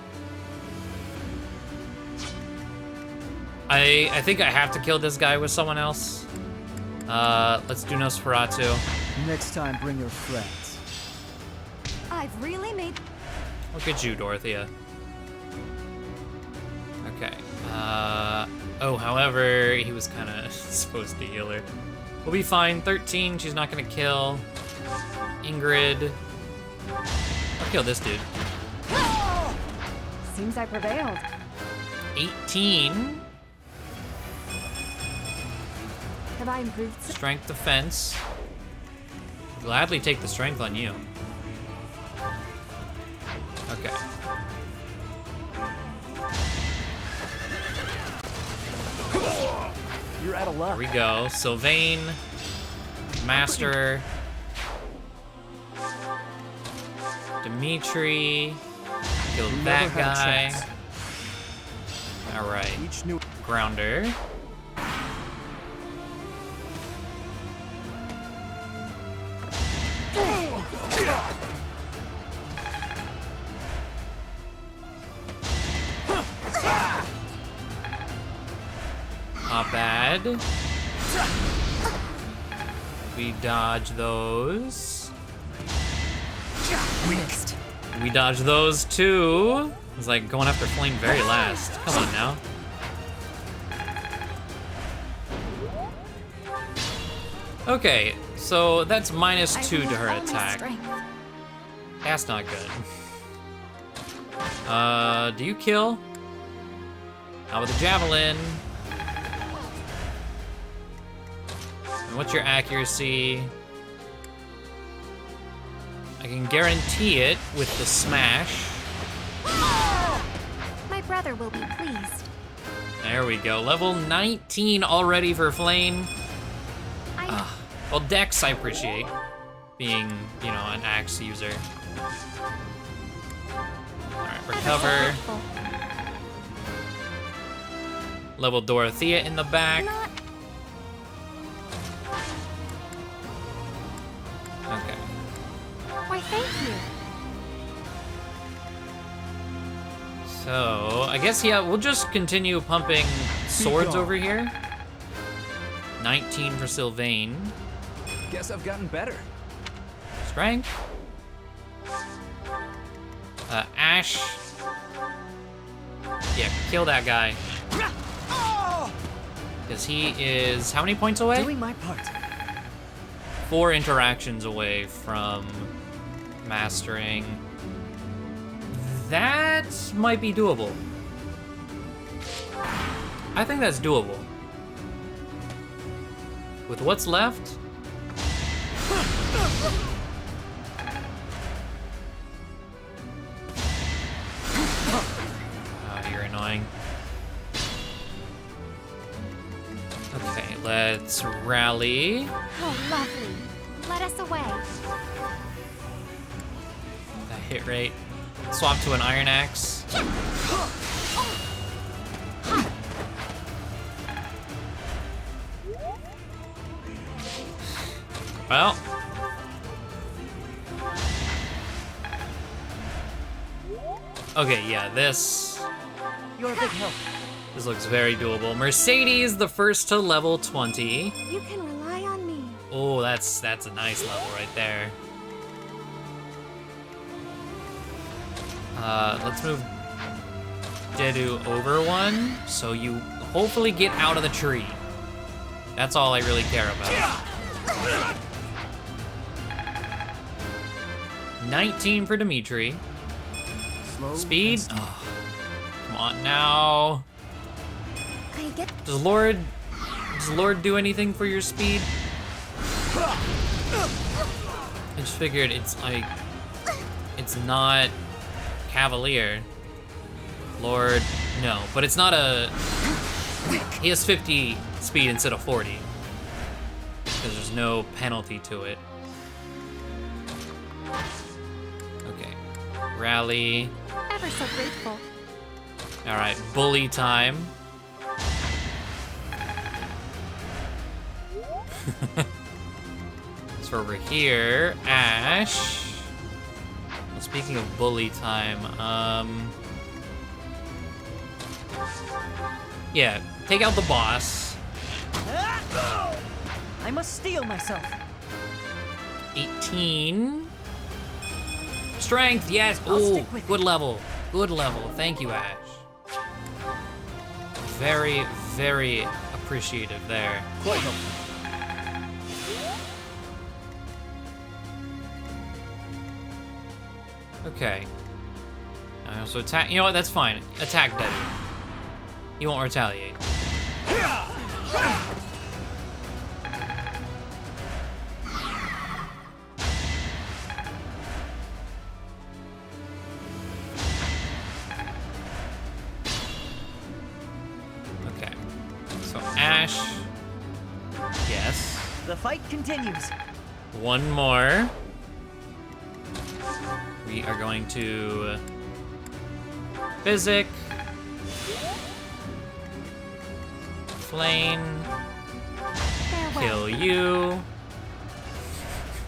I think I have to kill this guy with someone else. Let's do Nosferatu. Next time, bring your friends. I've really made... Look at you, Dorothea. Okay. Oh, however, he was kind of supposed to heal her. We'll be fine. 13, she's not gonna kill. Ingrid. I'll kill this dude. Seems I prevailed. 18. Have I improved? Strength defense. Gladly take the strength on you. Okay. You're out of luck. Here we go. Sylvain. Master. Dimitri. Kill that guy. Alright. Grounder. Not bad. We dodge those. Next. We dodge those too. It's like going after Flayn very last. Come on now. Okay, so that's -2 to her attack. That's not good. Do you kill? Not with a javelin. And what's your accuracy? I can guarantee it with the smash. My brother will be pleased. There we go. Level 19 already for Flayn. Well, Dex I appreciate, being, you know, an axe user. Alright, recover. Level Dorothea in the back. Okay. Why, thank you. So, I guess, yeah, we'll just continue pumping swords over here. 19 for Sylvain. Guess I've gotten better. Strength. Ash. Yeah, kill that guy. Because he is, how many points away? Doing my part. 4 interactions away from mastering. That might be doable. I think that's doable. With what's left? Oh, you're annoying. Okay, let's rally. Oh, lovely. Let us away. That hit rate. Swap to an iron axe. Well. Okay, yeah, this You're a big help. This looks very doable. Mercedes, the first to level 20. You can rely on me. Oh, that's a nice level right there. Let's move Dedu over one, so you hopefully get out of the tree. That's all I really care about. 19 for Dimitri. Speed? Oh, come on now. Does Lord do anything for your speed? I just figured it's like, it's not Cavalier. Lord, no, but it's not a, he has 50 speed instead of 40. Because there's no penalty to it. Okay, rally. Ever so grateful. All right, bully time. So over here, Ash. Well, speaking of bully time, yeah, take out the boss. I must steel myself. 18. Strength, yes. Oh, good level. Good level. Thank you, Ash. Very, very appreciative there. Quite helpful. Okay. I also attack. You know what? That's fine. Attack Deadly. He won't retaliate. Okay. So Ash. Yes. The fight continues. One more. We are going to Physic. Flayn. Kill you.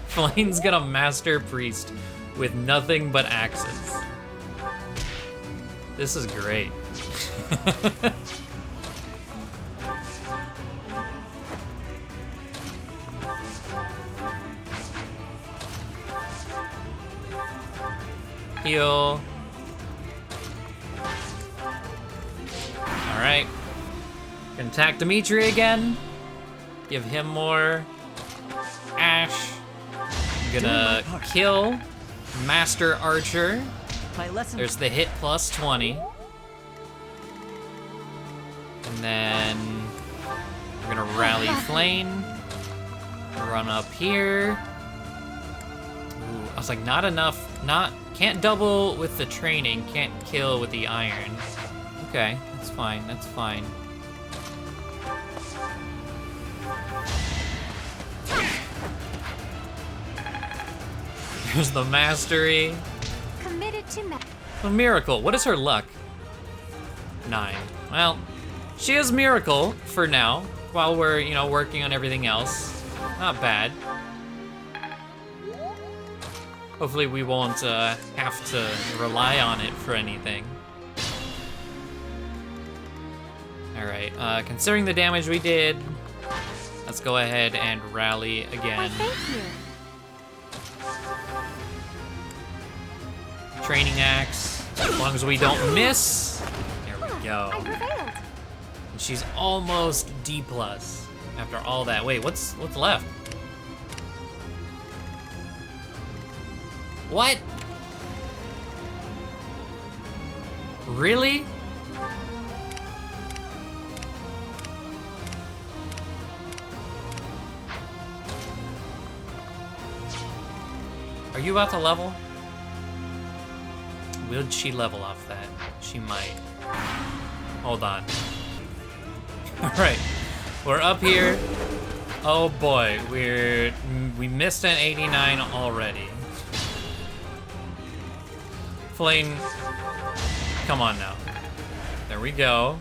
Flayn's got a Master Priest with nothing but axes. This is great. Heal. Alright. Gonna attack Dimitri again. Give him more. Ash. Gonna kill Master Archer. There's the hit plus 20. And then we're gonna rally Flayn. Run up here. Ooh, I was like, not enough. Can't double with the training. Can't kill with the iron. Okay, that's fine. That's fine. There's the mastery. Committed to A miracle. What is her luck? 9. Well, she is miracle for now, while we're, you know, working on everything else. Not bad. Hopefully we won't have to rely on it for anything. Alright, considering the damage we did, let's go ahead and rally again. Thank you. Training axe, as long as we don't miss. There we go. I prevailed. And she's almost D+ after all that. Wait, what's left? What? Really? Are you about to level? Will she level off that? She might. Hold on. Alright, we're up here. Oh boy, we missed an 89 already. Flayn, come on now. There we go.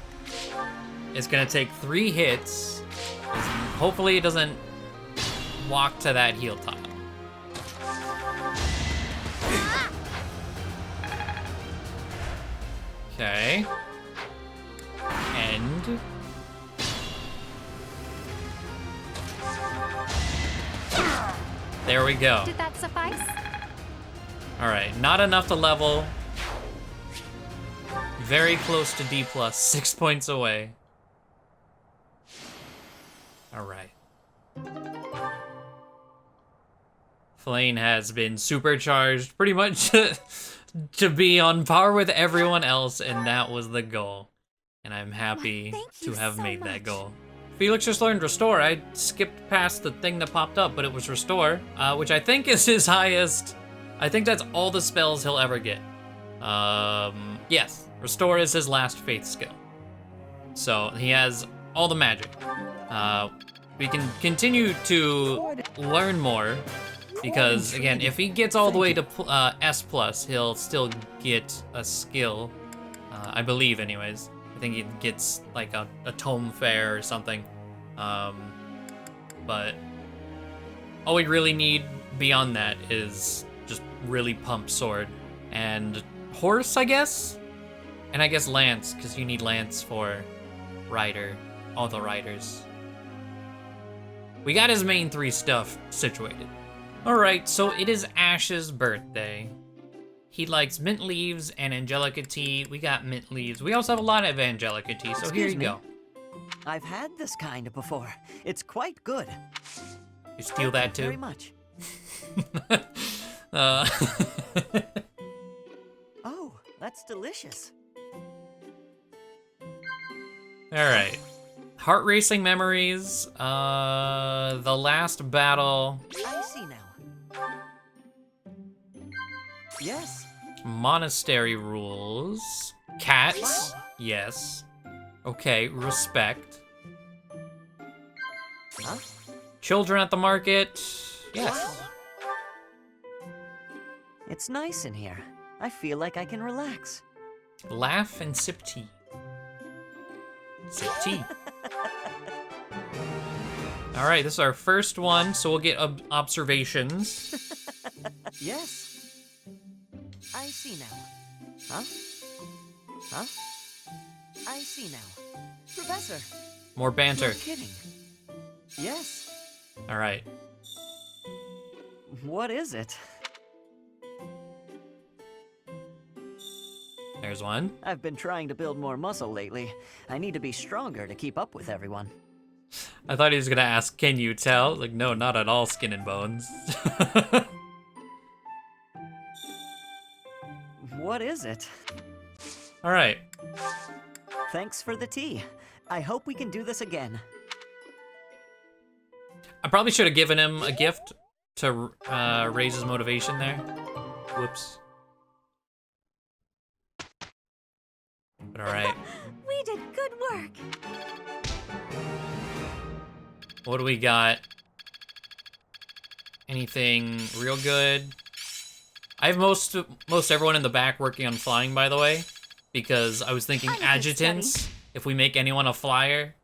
It's gonna take 3 hits. Hopefully it doesn't walk to that heal tile. Okay. And there we go. Did that suffice? All right, not enough to level. Very close to D+, 6 points away. All right. Flayn has been supercharged pretty much to be on par with everyone else, and that was the goal. And I'm happy to have made that goal. Felix just learned Restore. I skipped past the thing that popped up, but it was Restore, which I think is his highest. I think that's all the spells he'll ever get. Yes, Restore is his last faith skill. So he has all the magic. We can continue to learn more, because again, if he gets all the way to S+, he'll still get a skill. I believe anyways. I think he gets like a tome fair or something. But all we really need beyond that is just really pump sword and horse, I guess? And I guess lance, because you need lance for rider, all the riders. We got his main 3 stuff situated. All right, so it is Ash's birthday. He likes mint leaves and Angelica tea. We got mint leaves. We also have a lot of Angelica tea, so here you go. I've had this kind before. It's quite good. You steal that too? Very much. That's delicious. Alright. Heart racing memories. The last battle. I see now. Yes. Monastery rules. Cats. Yes. Okay, respect. Huh? Children at the market. Yes. Wow. It's nice in here. I feel like I can relax. Laugh and sip tea. Sip tea. All right, this is our first one, so we'll get observations. Yes. I see now. Huh? Huh? I see now. Professor. More banter. You're kidding. Yes. All right. What is it? There's one. I've been trying to build more muscle lately. I need to be stronger to keep up with everyone. I thought he was gonna ask, can you tell? Like, no, not at all, skin and bones. What is it? All right. Thanks for the tea. I hope we can do this again. I probably should have given him a gift to raise his motivation there. Whoops. But all right. We did good work. What do we got? Anything real good? I have most everyone in the back working on flying, by the way, because I was thinking adjutants. If we make anyone a flyer,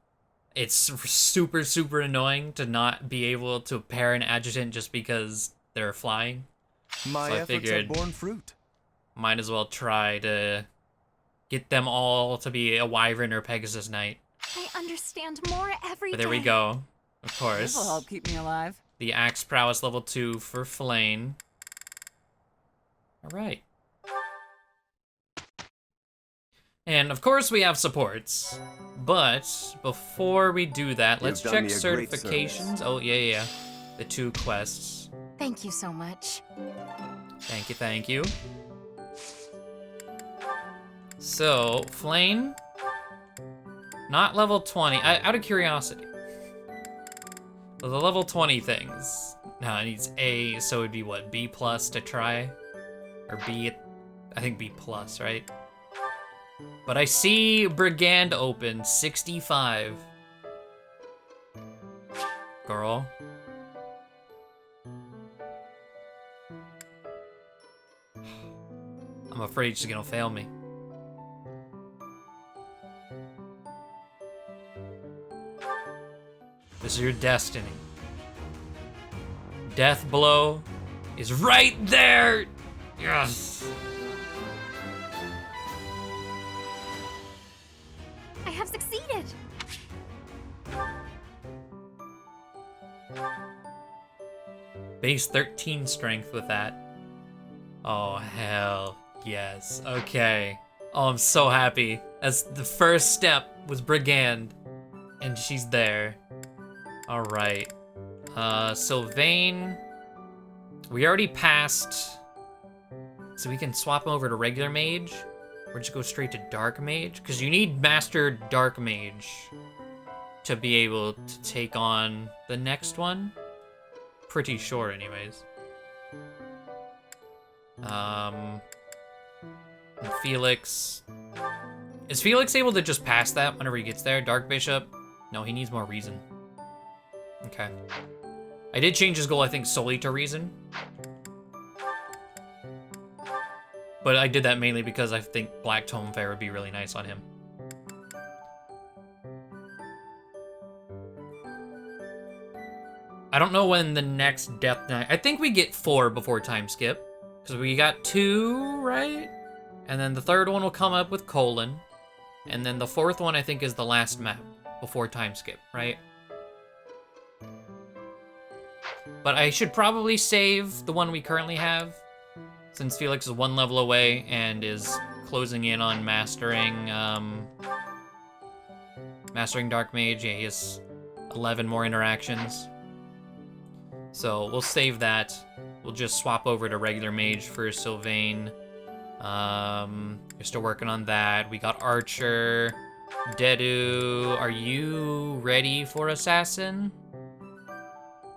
it's super, super annoying to not be able to pair an adjutant just because they're flying. My so I efforts figured have borne fruit. Might as well try to get them all to be a Wyvern or Pegasus Knight. I understand more every But day. there we go. Of course. This'll help keep me alive. The Axe Prowess level 2 for Flayn. Alright. And of course we have supports. But before we do that, let's check certifications. Oh, yeah. The 2 quests. Thank you so much. Thank you, thank you. So, Flayn, not level 20. Out of curiosity, the level 20 things. No, it needs A, so it'd be what, B plus to try, or B? I think B plus, right? But I see Brigand open 65. Girl. I'm afraid she's gonna fail me. This is your destiny. Death blow is right there! Yes! I have succeeded. Base 13 strength with that. Oh, hell yes. Okay. Oh, I'm so happy. That's the first step was Brigand. And she's there. Alright. Sylvain. We already passed. So we can swap him over to regular mage. Or just go straight to dark mage. Because you need master dark mage to be able to take on the next one. Pretty sure anyways. Felix. Is Felix able to just pass that whenever he gets there? Dark Bishop? No, he needs more reason. Okay. I did change his goal, I think, solely to reason. But I did that mainly because I think Black Tome Fair would be really nice on him. I don't know when the next Death Knight... I think we get 4 before time skip. Because we got 2, right? And then the third one will come up with Colon. And then the fourth one, I think, is the last map before time skip, right? But I should probably save the one we currently have, since Felix is 1 level away and is closing in on mastering, mastering Dark Mage. Yeah, he has 11 more interactions. So we'll save that. We'll just swap over to regular mage for Sylvain. You're still working on that. We got Archer. Dedu, are you ready for Assassin?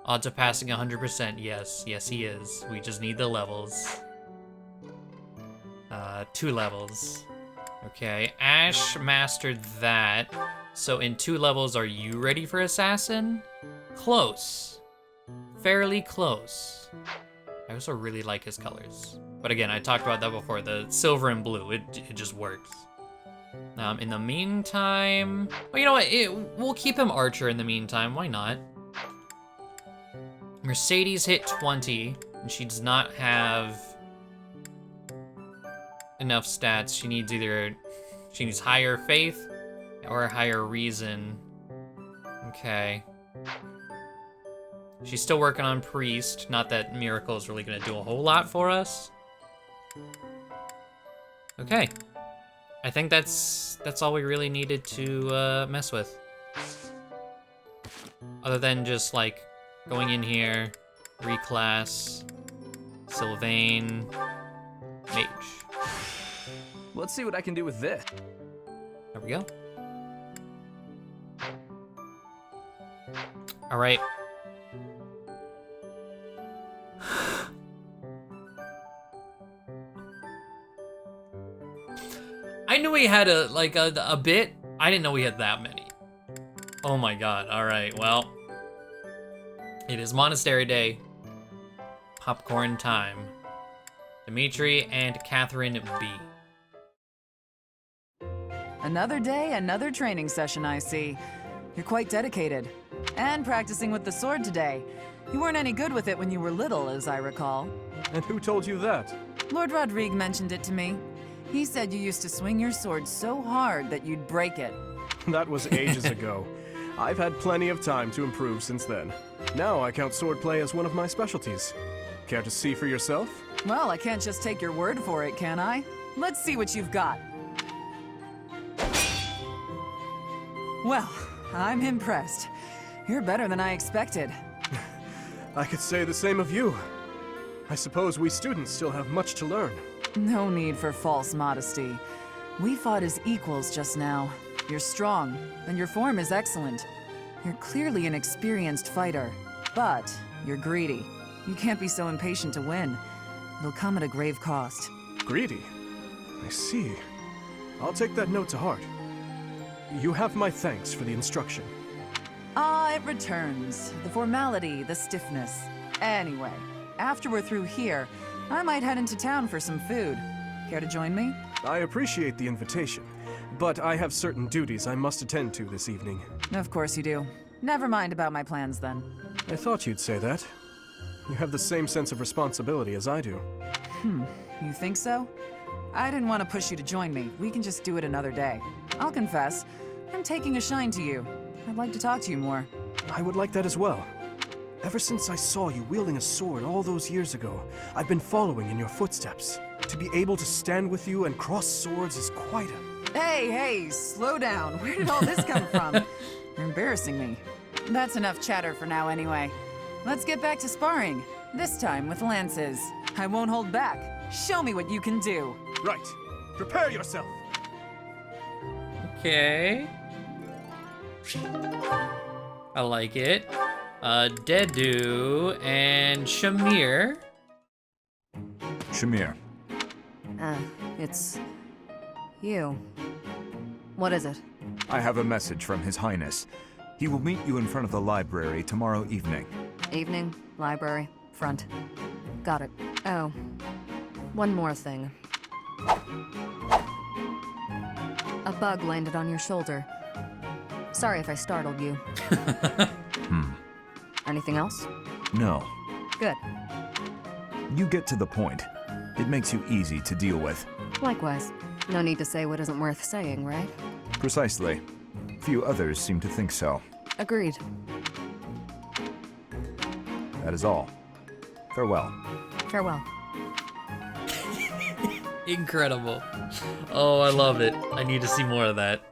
Odds of passing 100%. Yes, he is. We just need the levels. 2 levels. Okay, Ash mastered that. So in 2 levels, are you ready for Assassin? Close. Fairly close. I also really like his colors. But again, I talked about that before. The silver and blue, it just works. In the meantime... Well, you know what? We'll keep him Archer in the meantime. Why not? Mercedes hit 20, and she does not have enough stats. She needs she needs higher faith or higher reason. Okay. She's still working on Priest. Not that Miracle is really gonna do a whole lot for us. Okay. I think that's all we really needed to mess with. Other than just like going in here, reclass, Sylvain, Mage. Let's see what I can do with this. There we go. All right. I knew we had a bit. I didn't know we had that many. Oh my god. All right. Well, it is Monastery Day. Popcorn time. Dimitri and Catherine B. Another day, another training session, I see. You're quite dedicated. And practicing with the sword today. You weren't any good with it when you were little, as I recall. And who told you that? Lord Rodrigue mentioned it to me. He said you used to swing your sword so hard that you'd break it. That was ages ago. I've had plenty of time to improve since then. Now I count swordplay as one of my specialties. Care to see for yourself? Well, I can't just take your word for it, can I? Let's see what you've got. Well, I'm impressed. You're better than I expected. I could say the same of you. I suppose we students still have much to learn. No need for false modesty. We fought as equals just now. You're strong, and your form is excellent. You're clearly an experienced fighter, but you're greedy. You can't be so impatient to win. It'll come at a grave cost. Greedy? I see. I'll take that note to heart. You have my thanks for the instruction. Ah, it returns. The formality, the stiffness. Anyway, after we're through here, I might head into town for some food. Care to join me? I appreciate the invitation, but I have certain duties I must attend to this evening. Of course you do. Never mind about my plans then. I thought you'd say that. You have the same sense of responsibility as I do. You think so? I didn't want to push you to join me. We can just do it another day. I'll confess, I'm taking a shine to you. I'd like to talk to you more. I would like that as well. Ever since I saw you wielding a sword all those years ago, I've been following in your footsteps. To be able to stand with you and cross swords is quite a... Hey, slow down. Where did all this come from? You're embarrassing me. That's enough chatter for now anyway. Let's get back to sparring. This time with lances. I won't hold back. Show me what you can do. Right. Prepare yourself. Okay. I like it. Dedu and Shamir. Shamir. It's... you. What is it? I have a message from His Highness. He will meet you in front of the library tomorrow evening. Evening, library, front. Got it. Oh, one more thing. A bug landed on your shoulder. Sorry if I startled you. Anything else? No. Good. You get to the point. It makes you easy to deal with. Likewise. No need to say what isn't worth saying, right? Precisely. Few others seem to think so. Agreed. That is all. Farewell. Farewell. Incredible. Oh, I love it. I need to see more of that.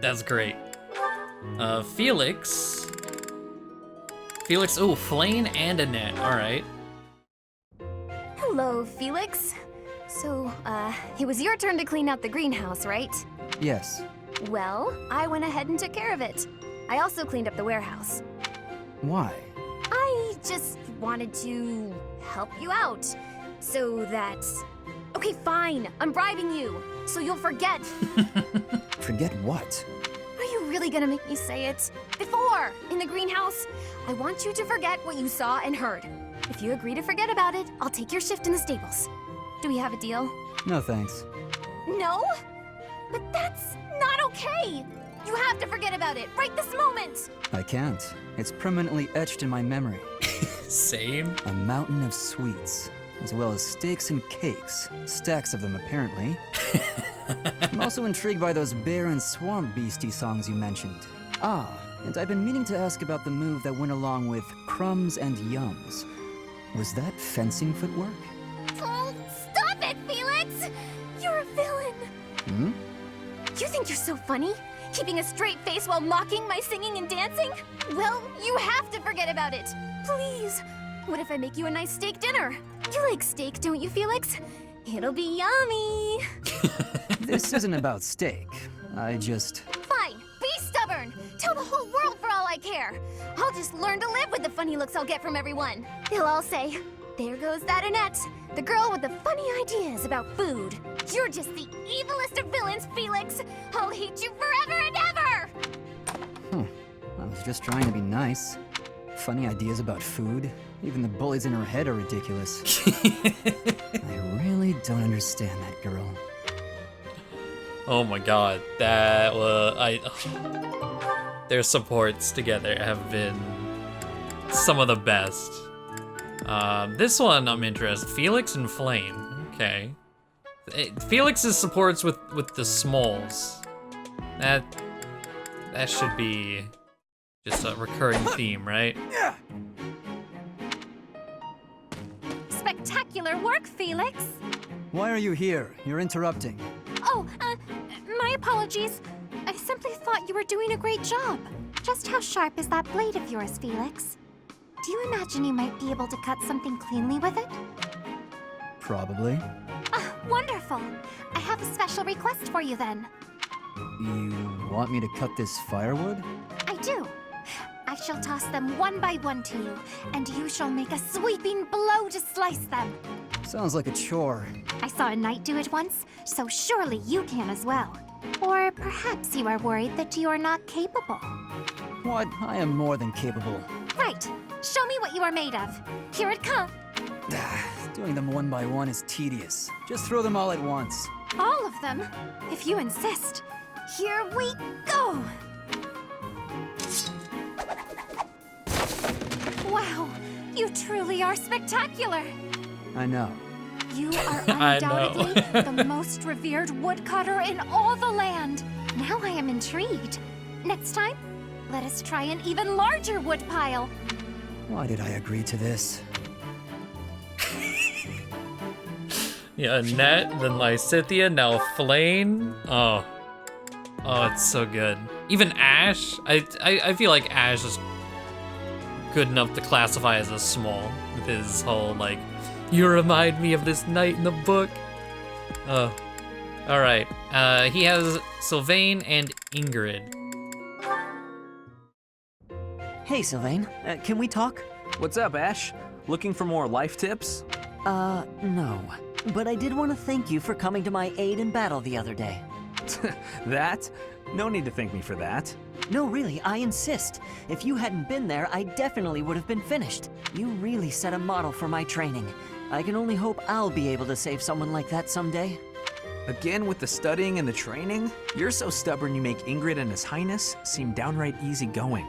That's great. Felix. Flayn and Annette. All right. Hello, Felix. So, it was your turn to clean out the greenhouse, right? Yes. Well, I went ahead and took care of it. I also cleaned up the warehouse. Why? I just wanted to help you out. So that... Okay, fine. I'm bribing you. So you'll forget. Forget what? Are you really gonna make me say it? Before, in the greenhouse, I want you to forget what you saw and heard. If you agree to forget about it, I'll take your shift in the stables. Do we have a deal? No thanks. No? But that's not okay! You have to forget about it, right this moment! I can't. It's permanently etched in my memory. Same. A mountain of sweets, as well as steaks and cakes. Stacks of them, apparently. I'm also intrigued by those bear and swamp beastie songs you mentioned. Ah, and I've been meaning to ask about the move that went along with crumbs and yums. Was that fencing footwork? Oh, stop it, Felix! You're a villain! Hmm? You think you're so funny? Keeping a straight face while mocking my singing and dancing? Well, you have to forget about it. Please. What if I make you a nice steak dinner? You like steak, don't you, Felix? It'll be yummy. This isn't about steak. I just... Fine. Be stubborn. Tell the whole world for all I care. I'll just learn to live with the funny looks I'll get from everyone. They'll all say, there goes that Annette, the girl with the funny ideas about food. You're just the evilest of villains, Felix. I'll hate you forever and ever. I was just trying to be nice. Funny ideas about food. Even the bullies in her head are ridiculous. I really don't understand that girl. Oh my god, that was... Their supports together have been some of the best. This one I'm interested. Felix and Flayn. Okay. Felix's supports with the Smalls. That should be just a recurring theme, right? Spectacular work, Felix. Why are you here? You're interrupting. Oh, my apologies. I simply thought you were doing a great job. Just how sharp is that blade of yours, Felix? Do you imagine you might be able to cut something cleanly with it? Probably. Wonderful. I have a special request for you then. You want me to cut this firewood? I do. I shall toss them one by one to you, and you shall make a sweeping blow to slice them. Sounds like a chore. I saw a knight do it once, so surely you can as well. Or perhaps you are worried that you are not capable. What? I am more than capable. Right. Show me what you are made of. Here it comes. Doing them one by one is tedious. Just throw them all at once. All of them? If you insist. Here we go! Wow, you truly are spectacular. I know. You are I know. undoubtedly the most revered woodcutter in all the land. Now I am intrigued. Next time, let us try an even larger woodpile. Why did I agree to this? Yeah, Annette, then Lysithea, now Flayn. Oh, it's so good. Even Ash, I feel like Ash is good enough to classify as a small with his whole like, you remind me of this night in the book. Oh, all right. He has Sylvain and Ingrid. Hey, Sylvain. Can we talk? What's up, Ash? Looking for more life tips? No. But I did want to thank you for coming to my aid in battle the other day. That? No need to thank me for that. No, really, I insist. If you hadn't been there, I definitely would have been finished. You really set a model for my training. I can only hope I'll be able to save someone like that someday. Again with the studying and the training? You're so stubborn you make Ingrid and His Highness seem downright easygoing.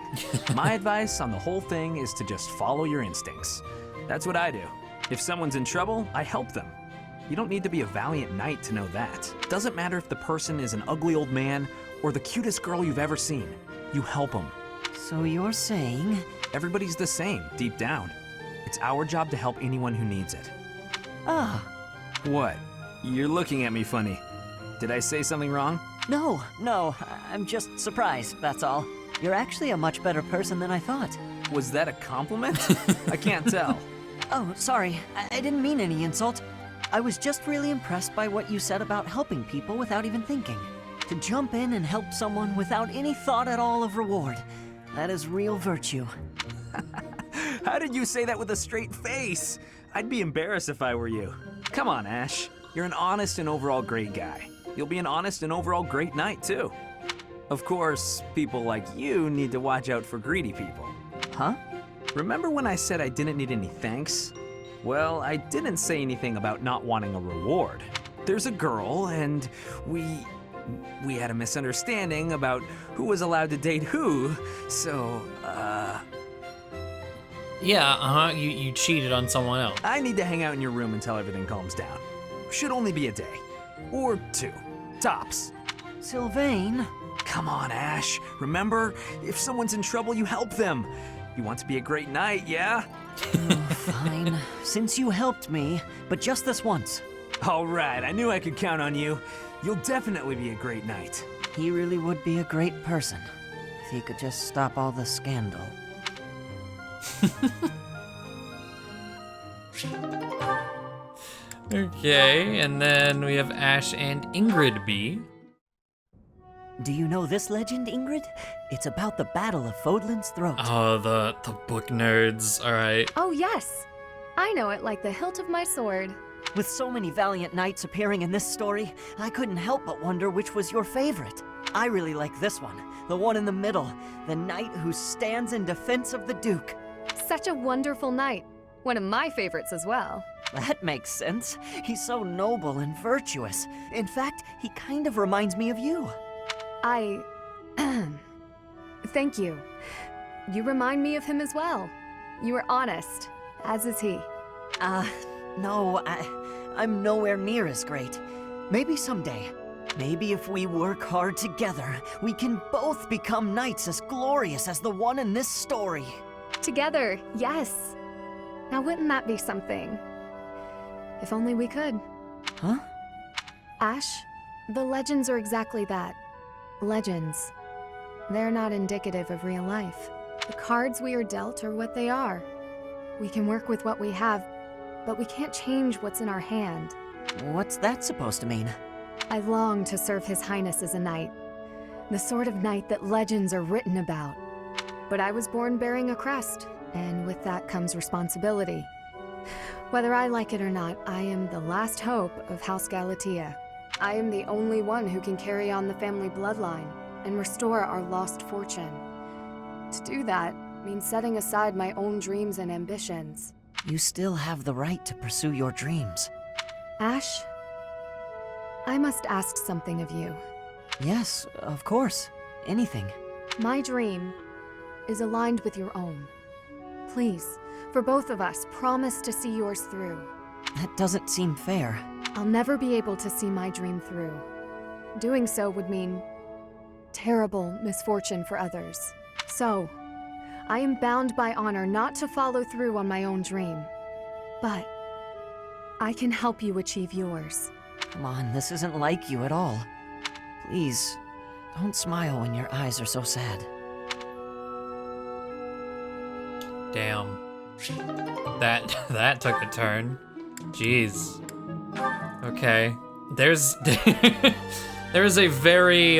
My advice on the whole thing is to just follow your instincts. That's what I do. If someone's in trouble, I help them. You don't need to be a valiant knight to know that. Doesn't matter if the person is an ugly old man or the cutest girl you've ever seen. You help them. So you're saying? Everybody's the same, deep down. It's our job to help anyone who needs it. Ah. What? You're looking at me funny. Did I say something wrong? No, I'm just surprised, that's all. You're actually a much better person than I thought. Was that a compliment? I can't tell. Oh, sorry. I didn't mean any insult. I was just really impressed by what you said about helping people without even thinking. To jump in and help someone without any thought at all of reward. That is real virtue. How did you say that with a straight face? I'd be embarrassed if I were you. Come on, Ash. You're an honest and overall great guy. You'll be an honest and overall great knight, too. Of course, people like you need to watch out for greedy people. Huh? Remember when I said I didn't need any thanks? Well, I didn't say anything about not wanting a reward. There's a girl, and we had a misunderstanding about who was allowed to date who, so, Yeah, you cheated on someone else. I need to hang out in your room until everything calms down. Should only be a day. Or 2. Tops. Sylvain? Come on, Ash. Remember, if someone's in trouble, you help them. You want to be a great knight, yeah? Fine. Since you helped me, but just this once. All right, I knew I could count on you. You'll definitely be a great knight. He really would be a great person, if he could just stop all the scandal. Okay, and then we have Ash and Ingrid B. Do you know this legend, Ingrid? It's about the Battle of Fódlan's Throat. Oh, the book nerds, alright. Oh, yes. I know it like the hilt of my sword. With so many valiant knights appearing in this story, I couldn't help but wonder which was your favorite. I really like this one, the one in the middle, the knight who stands in defense of the Duke. Such a wonderful knight. One of my favorites as well. That makes sense. He's so noble and virtuous. In fact, he kind of reminds me of you. Thank you. You remind me of him as well. You are honest, as is he. No, I'm nowhere near as great. Maybe someday. Maybe if we work hard together, we can both become knights as glorious as the one in this story. Together, yes. Now wouldn't that be something? If only we could. Huh? Ash, the legends are exactly that. Legends. They're not indicative of real life. The cards we are dealt are what they are. We can work with what we have, but we can't change what's in our hand. What's that supposed to mean? I long to serve His Highness as a knight. The sort of knight that legends are written about. But I was born bearing a crest, and with that comes responsibility. Whether I like it or not, I am the last hope of House Galatea. I am the only one who can carry on the family bloodline and restore our lost fortune. To do that means setting aside my own dreams and ambitions. You still have the right to pursue your dreams. Ash, I must ask something of you. Yes, of course. Anything. My dream is aligned with your own. Please, for both of us, promise to see yours through. That doesn't seem fair. I'll never be able to see my dream through. Doing so would mean terrible misfortune for others. So, I am bound by honor not to follow through on my own dream. But I can help you achieve yours. Come on, this isn't like you at all. Please, don't smile when your eyes are so sad. Damn. That took a turn. Jeez. Okay. There's there's a very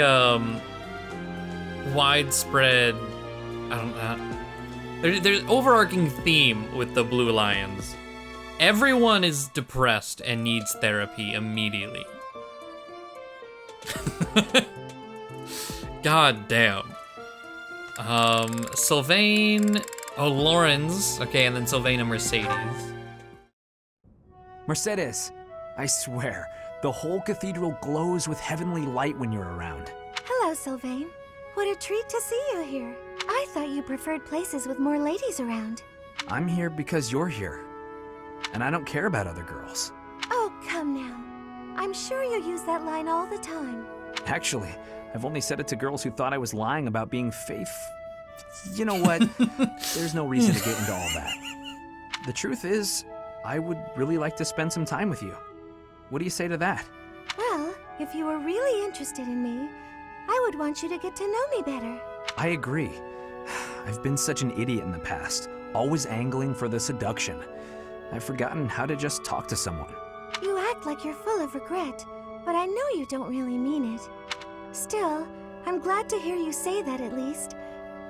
widespread, I don't know. There's overarching theme with the Blue Lions. Everyone is depressed and needs therapy immediately. God damn. Sylvain. Oh, Lawrence. Okay, and then Sylvain and Mercedes. Mercedes, I swear, the whole cathedral glows with heavenly light when you're around. Hello, Sylvain. What a treat to see you here. I thought you preferred places with more ladies around. I'm here because you're here. And I don't care about other girls. Oh, come now. I'm sure you use that line all the time. Actually, I've only said it to girls who thought I was lying about being You know what? There's no reason to get into all that. The truth is, I would really like to spend some time with you. What do you say to that? Well, if you were really interested in me, I would want you to get to know me better. I agree. I've been such an idiot in the past, always angling for the seduction. I've forgotten how to just talk to someone. You act like you're full of regret, but I know you don't really mean it. Still, I'm glad to hear you say that at least.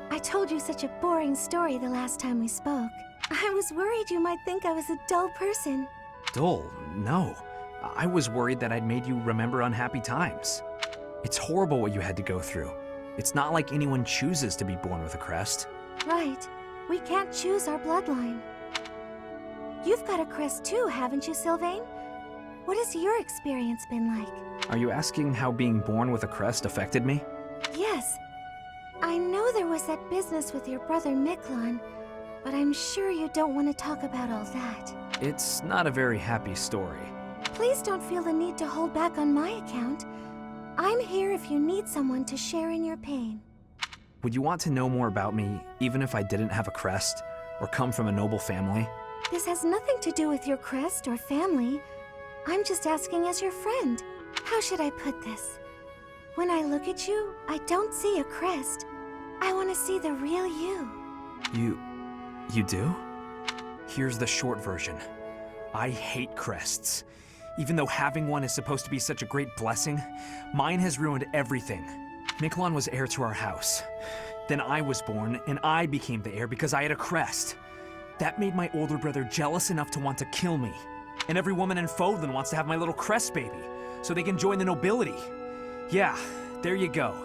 I told you such a boring story the last time we spoke. I was worried you might think I was a dull person. Dull? No. I was worried that I'd made you remember unhappy times. It's horrible what you had to go through. It's not like anyone chooses to be born with a crest. Right. We can't choose our bloodline. You've got a crest too, haven't you, Sylvain? What has your experience been like? Are you asking how being born with a crest affected me? Yes. I know there was that business with your brother Miklon, but I'm sure you don't want to talk about all that. It's not a very happy story. Please don't feel the need to hold back on my account. I'm here if you need someone to share in your pain. Would you want to know more about me, even if I didn't have a crest, or come from a noble family? This has nothing to do with your crest or family. I'm just asking as your friend. How should I put this? When I look at you, I don't see a crest. I want to see the real you. You do? Here's the short version. I hate crests. Even though having one is supposed to be such a great blessing, mine has ruined everything. Miklon was heir to our house. Then I was born, and I became the heir because I had a crest. That made my older brother jealous enough to want to kill me. And every woman in Fódlan wants to have my little crest baby, so they can join the nobility. Yeah, there you go.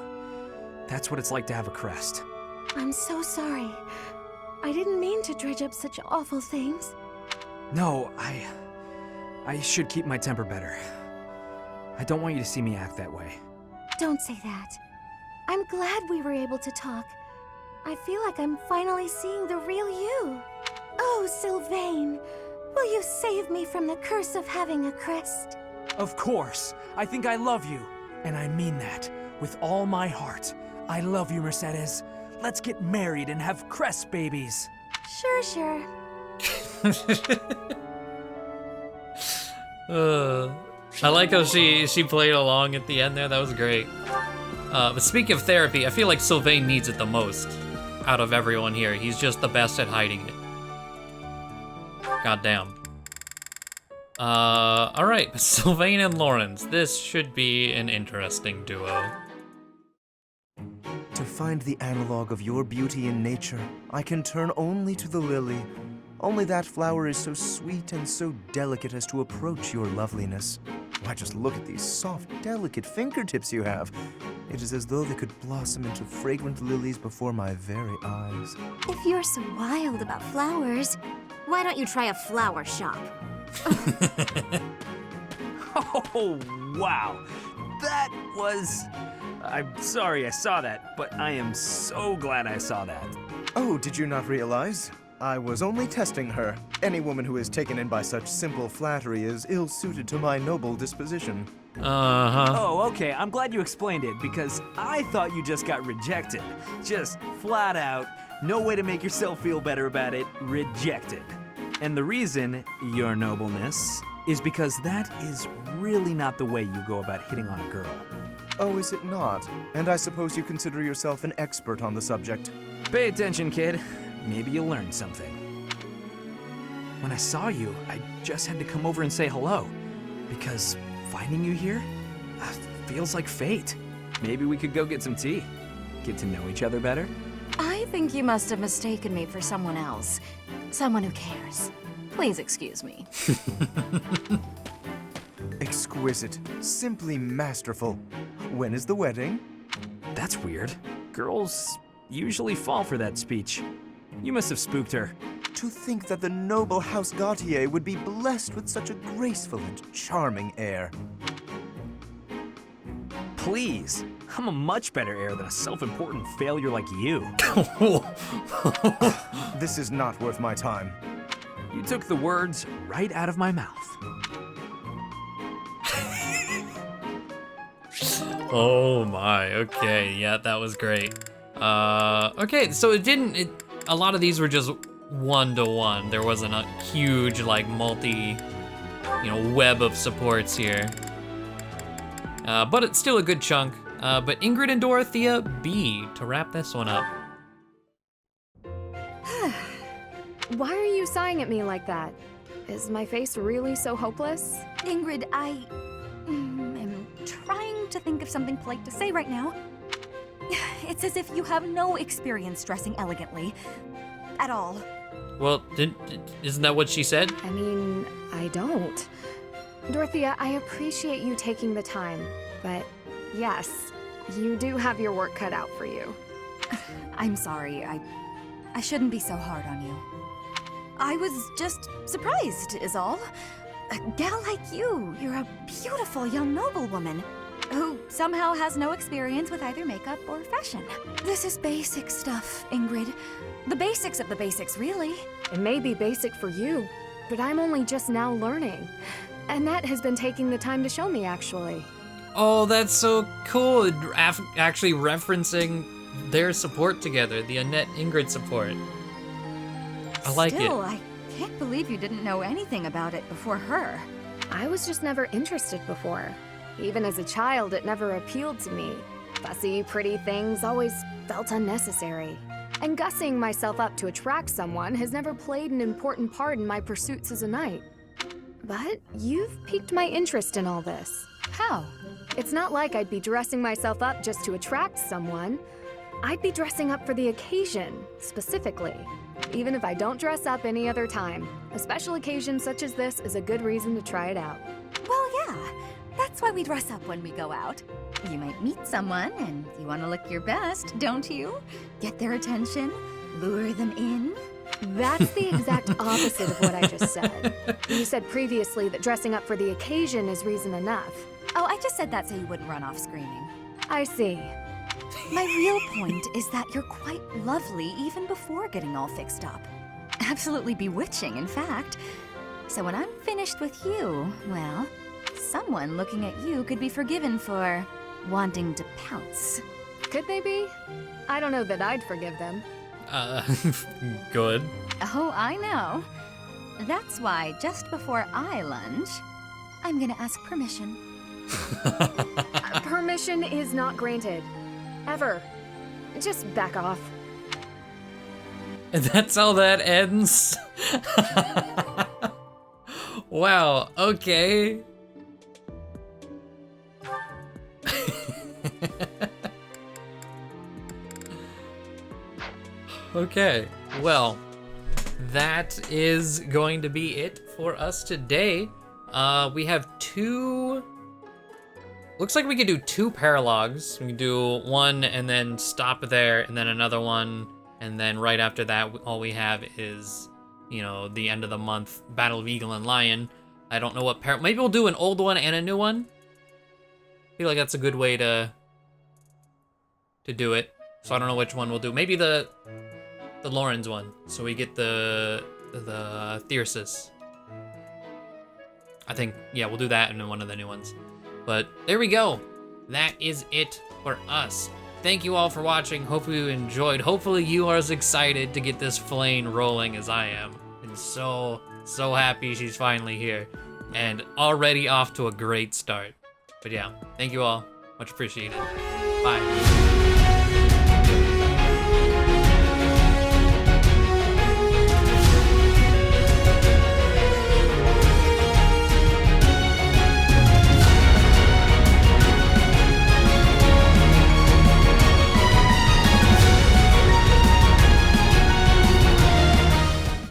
That's what it's like to have a crest. I'm so sorry. I didn't mean to dredge up such awful things. No, I should keep my temper better. I don't want you to see me act that way. Don't say that. I'm glad we were able to talk. I feel like I'm finally seeing the real you. Oh, Sylvain, will you save me from the curse of having a crest? Of course. I think I love you. And I mean that. With all my heart. I love you, Mercedes. Let's get married and have crest babies. Sure. I like how she played along at the end there. That was great. But speaking of therapy, I feel like Sylvain needs it the most out of everyone here. He's just the best at hiding it. Goddamn. Alright, Sylvain and Lawrence. This should be an interesting duo. To find the analog of your beauty in nature, I can turn only to the lily. Only that flower is so sweet and so delicate as to approach your loveliness. Why, just look at these soft, delicate fingertips you have. It is as though they could blossom into fragrant lilies before my very eyes. If you're so wild about flowers, why don't you try a flower shop? Oh, wow. That was... I'm sorry I saw that, but I am so glad I saw that. Oh, did you not realize? I was only testing her. Any woman who is taken in by such simple flattery is ill-suited to my noble disposition. Uh-huh. Oh, okay, I'm glad you explained it, because I thought you just got rejected. Just flat out, no way to make yourself feel better about it, rejected. And the reason, your nobleness, is because that is really not the way you go about hitting on a girl. Oh, is it not? And I suppose you consider yourself an expert on the subject. Pay attention, kid. Maybe you'll learn something. When I saw you, I just had to come over and say hello. Because finding you here feels like fate. Maybe we could go get some tea. Get to know each other better. I think you must have mistaken me for someone else. Someone who cares. Please excuse me. Exquisite. Simply masterful. When is the wedding? That's weird. Girls usually fall for that speech. You must have spooked her. To think that the noble House Gautier would be blessed with such a graceful and charming heir. Please. I'm a much better heir than a self-important failure like you. This is not worth my time. You took the words right out of my mouth. Oh my, okay, yeah, that was great. Okay, so a lot of these were just one-to-one. There wasn't a huge, like, web of supports here. But it's still a good chunk. But Ingrid and Dorothea, B, to wrap this one up. Why are you sighing at me like that? Is my face really so hopeless? Ingrid, I am trying to think of something polite to say right now. It's as if you have no experience dressing elegantly. At all. Well, isn't that what she said? I mean, I don't. Dorothea, I appreciate you taking the time, but yes, you do have your work cut out for you. I'm sorry, I shouldn't be so hard on you. I was just surprised, is all. A gal like you're a beautiful young noblewoman who somehow has no experience with either makeup or fashion. This is basic stuff, Ingrid. The basics of the basics, really. It may be basic for you, but I'm only just now learning. Annette has been taking the time to show me, actually. Oh, that's so cool. Actually referencing their support together, the Annette Ingrid support. I like it. Still, I can't believe you didn't know anything about it before her. I was just never interested before. Even as a child, it never appealed to me. Fussy, pretty things always felt unnecessary. And gussing myself up to attract someone has never played an important part in my pursuits as a knight. But you've piqued my interest in all this. How? It's not like I'd be dressing myself up just to attract someone. I'd be dressing up for the occasion, specifically. Even if I don't dress up any other time, a special occasion such as this is a good reason to try it out. Well, yeah. That's why we dress up when we go out. You might meet someone, and you want to look your best, don't you? Get their attention, lure them in. That's the exact opposite of what I just said. You said previously that dressing up for the occasion is reason enough. Oh, I just said that so you wouldn't run off screaming. I see. My real point is that you're quite lovely even before getting all fixed up. Absolutely bewitching, in fact. So when I'm finished with you, well, someone looking at you could be forgiven for wanting to pounce. Could they be? I don't know that I'd forgive them. Good. Oh, I know. That's why just before I lunge, I'm gonna ask permission. Permission is not granted. Ever. Just back off. And that's how that ends? Wow, okay. Okay, well, that is going to be it for us today. We have two... Looks like we could do two paralogs. We can do one and then stop there, and then another one, and then right after that, all we have is, you know, the end of the month Battle of Eagle and Lion. I don't know what maybe we'll do an old one and a new one. I feel like that's a good way to do it. So I don't know which one we'll do. Maybe the Lauren's one, so we get the Thyrsus. I think, yeah, we'll do that and then one of the new ones. But there we go. That is it for us. Thank you all for watching. Hopefully you enjoyed. Hopefully you are as excited to get this Flayn rolling as I am. And so happy she's finally here. And already off to a great start. But yeah, thank you all. Much appreciated. Bye.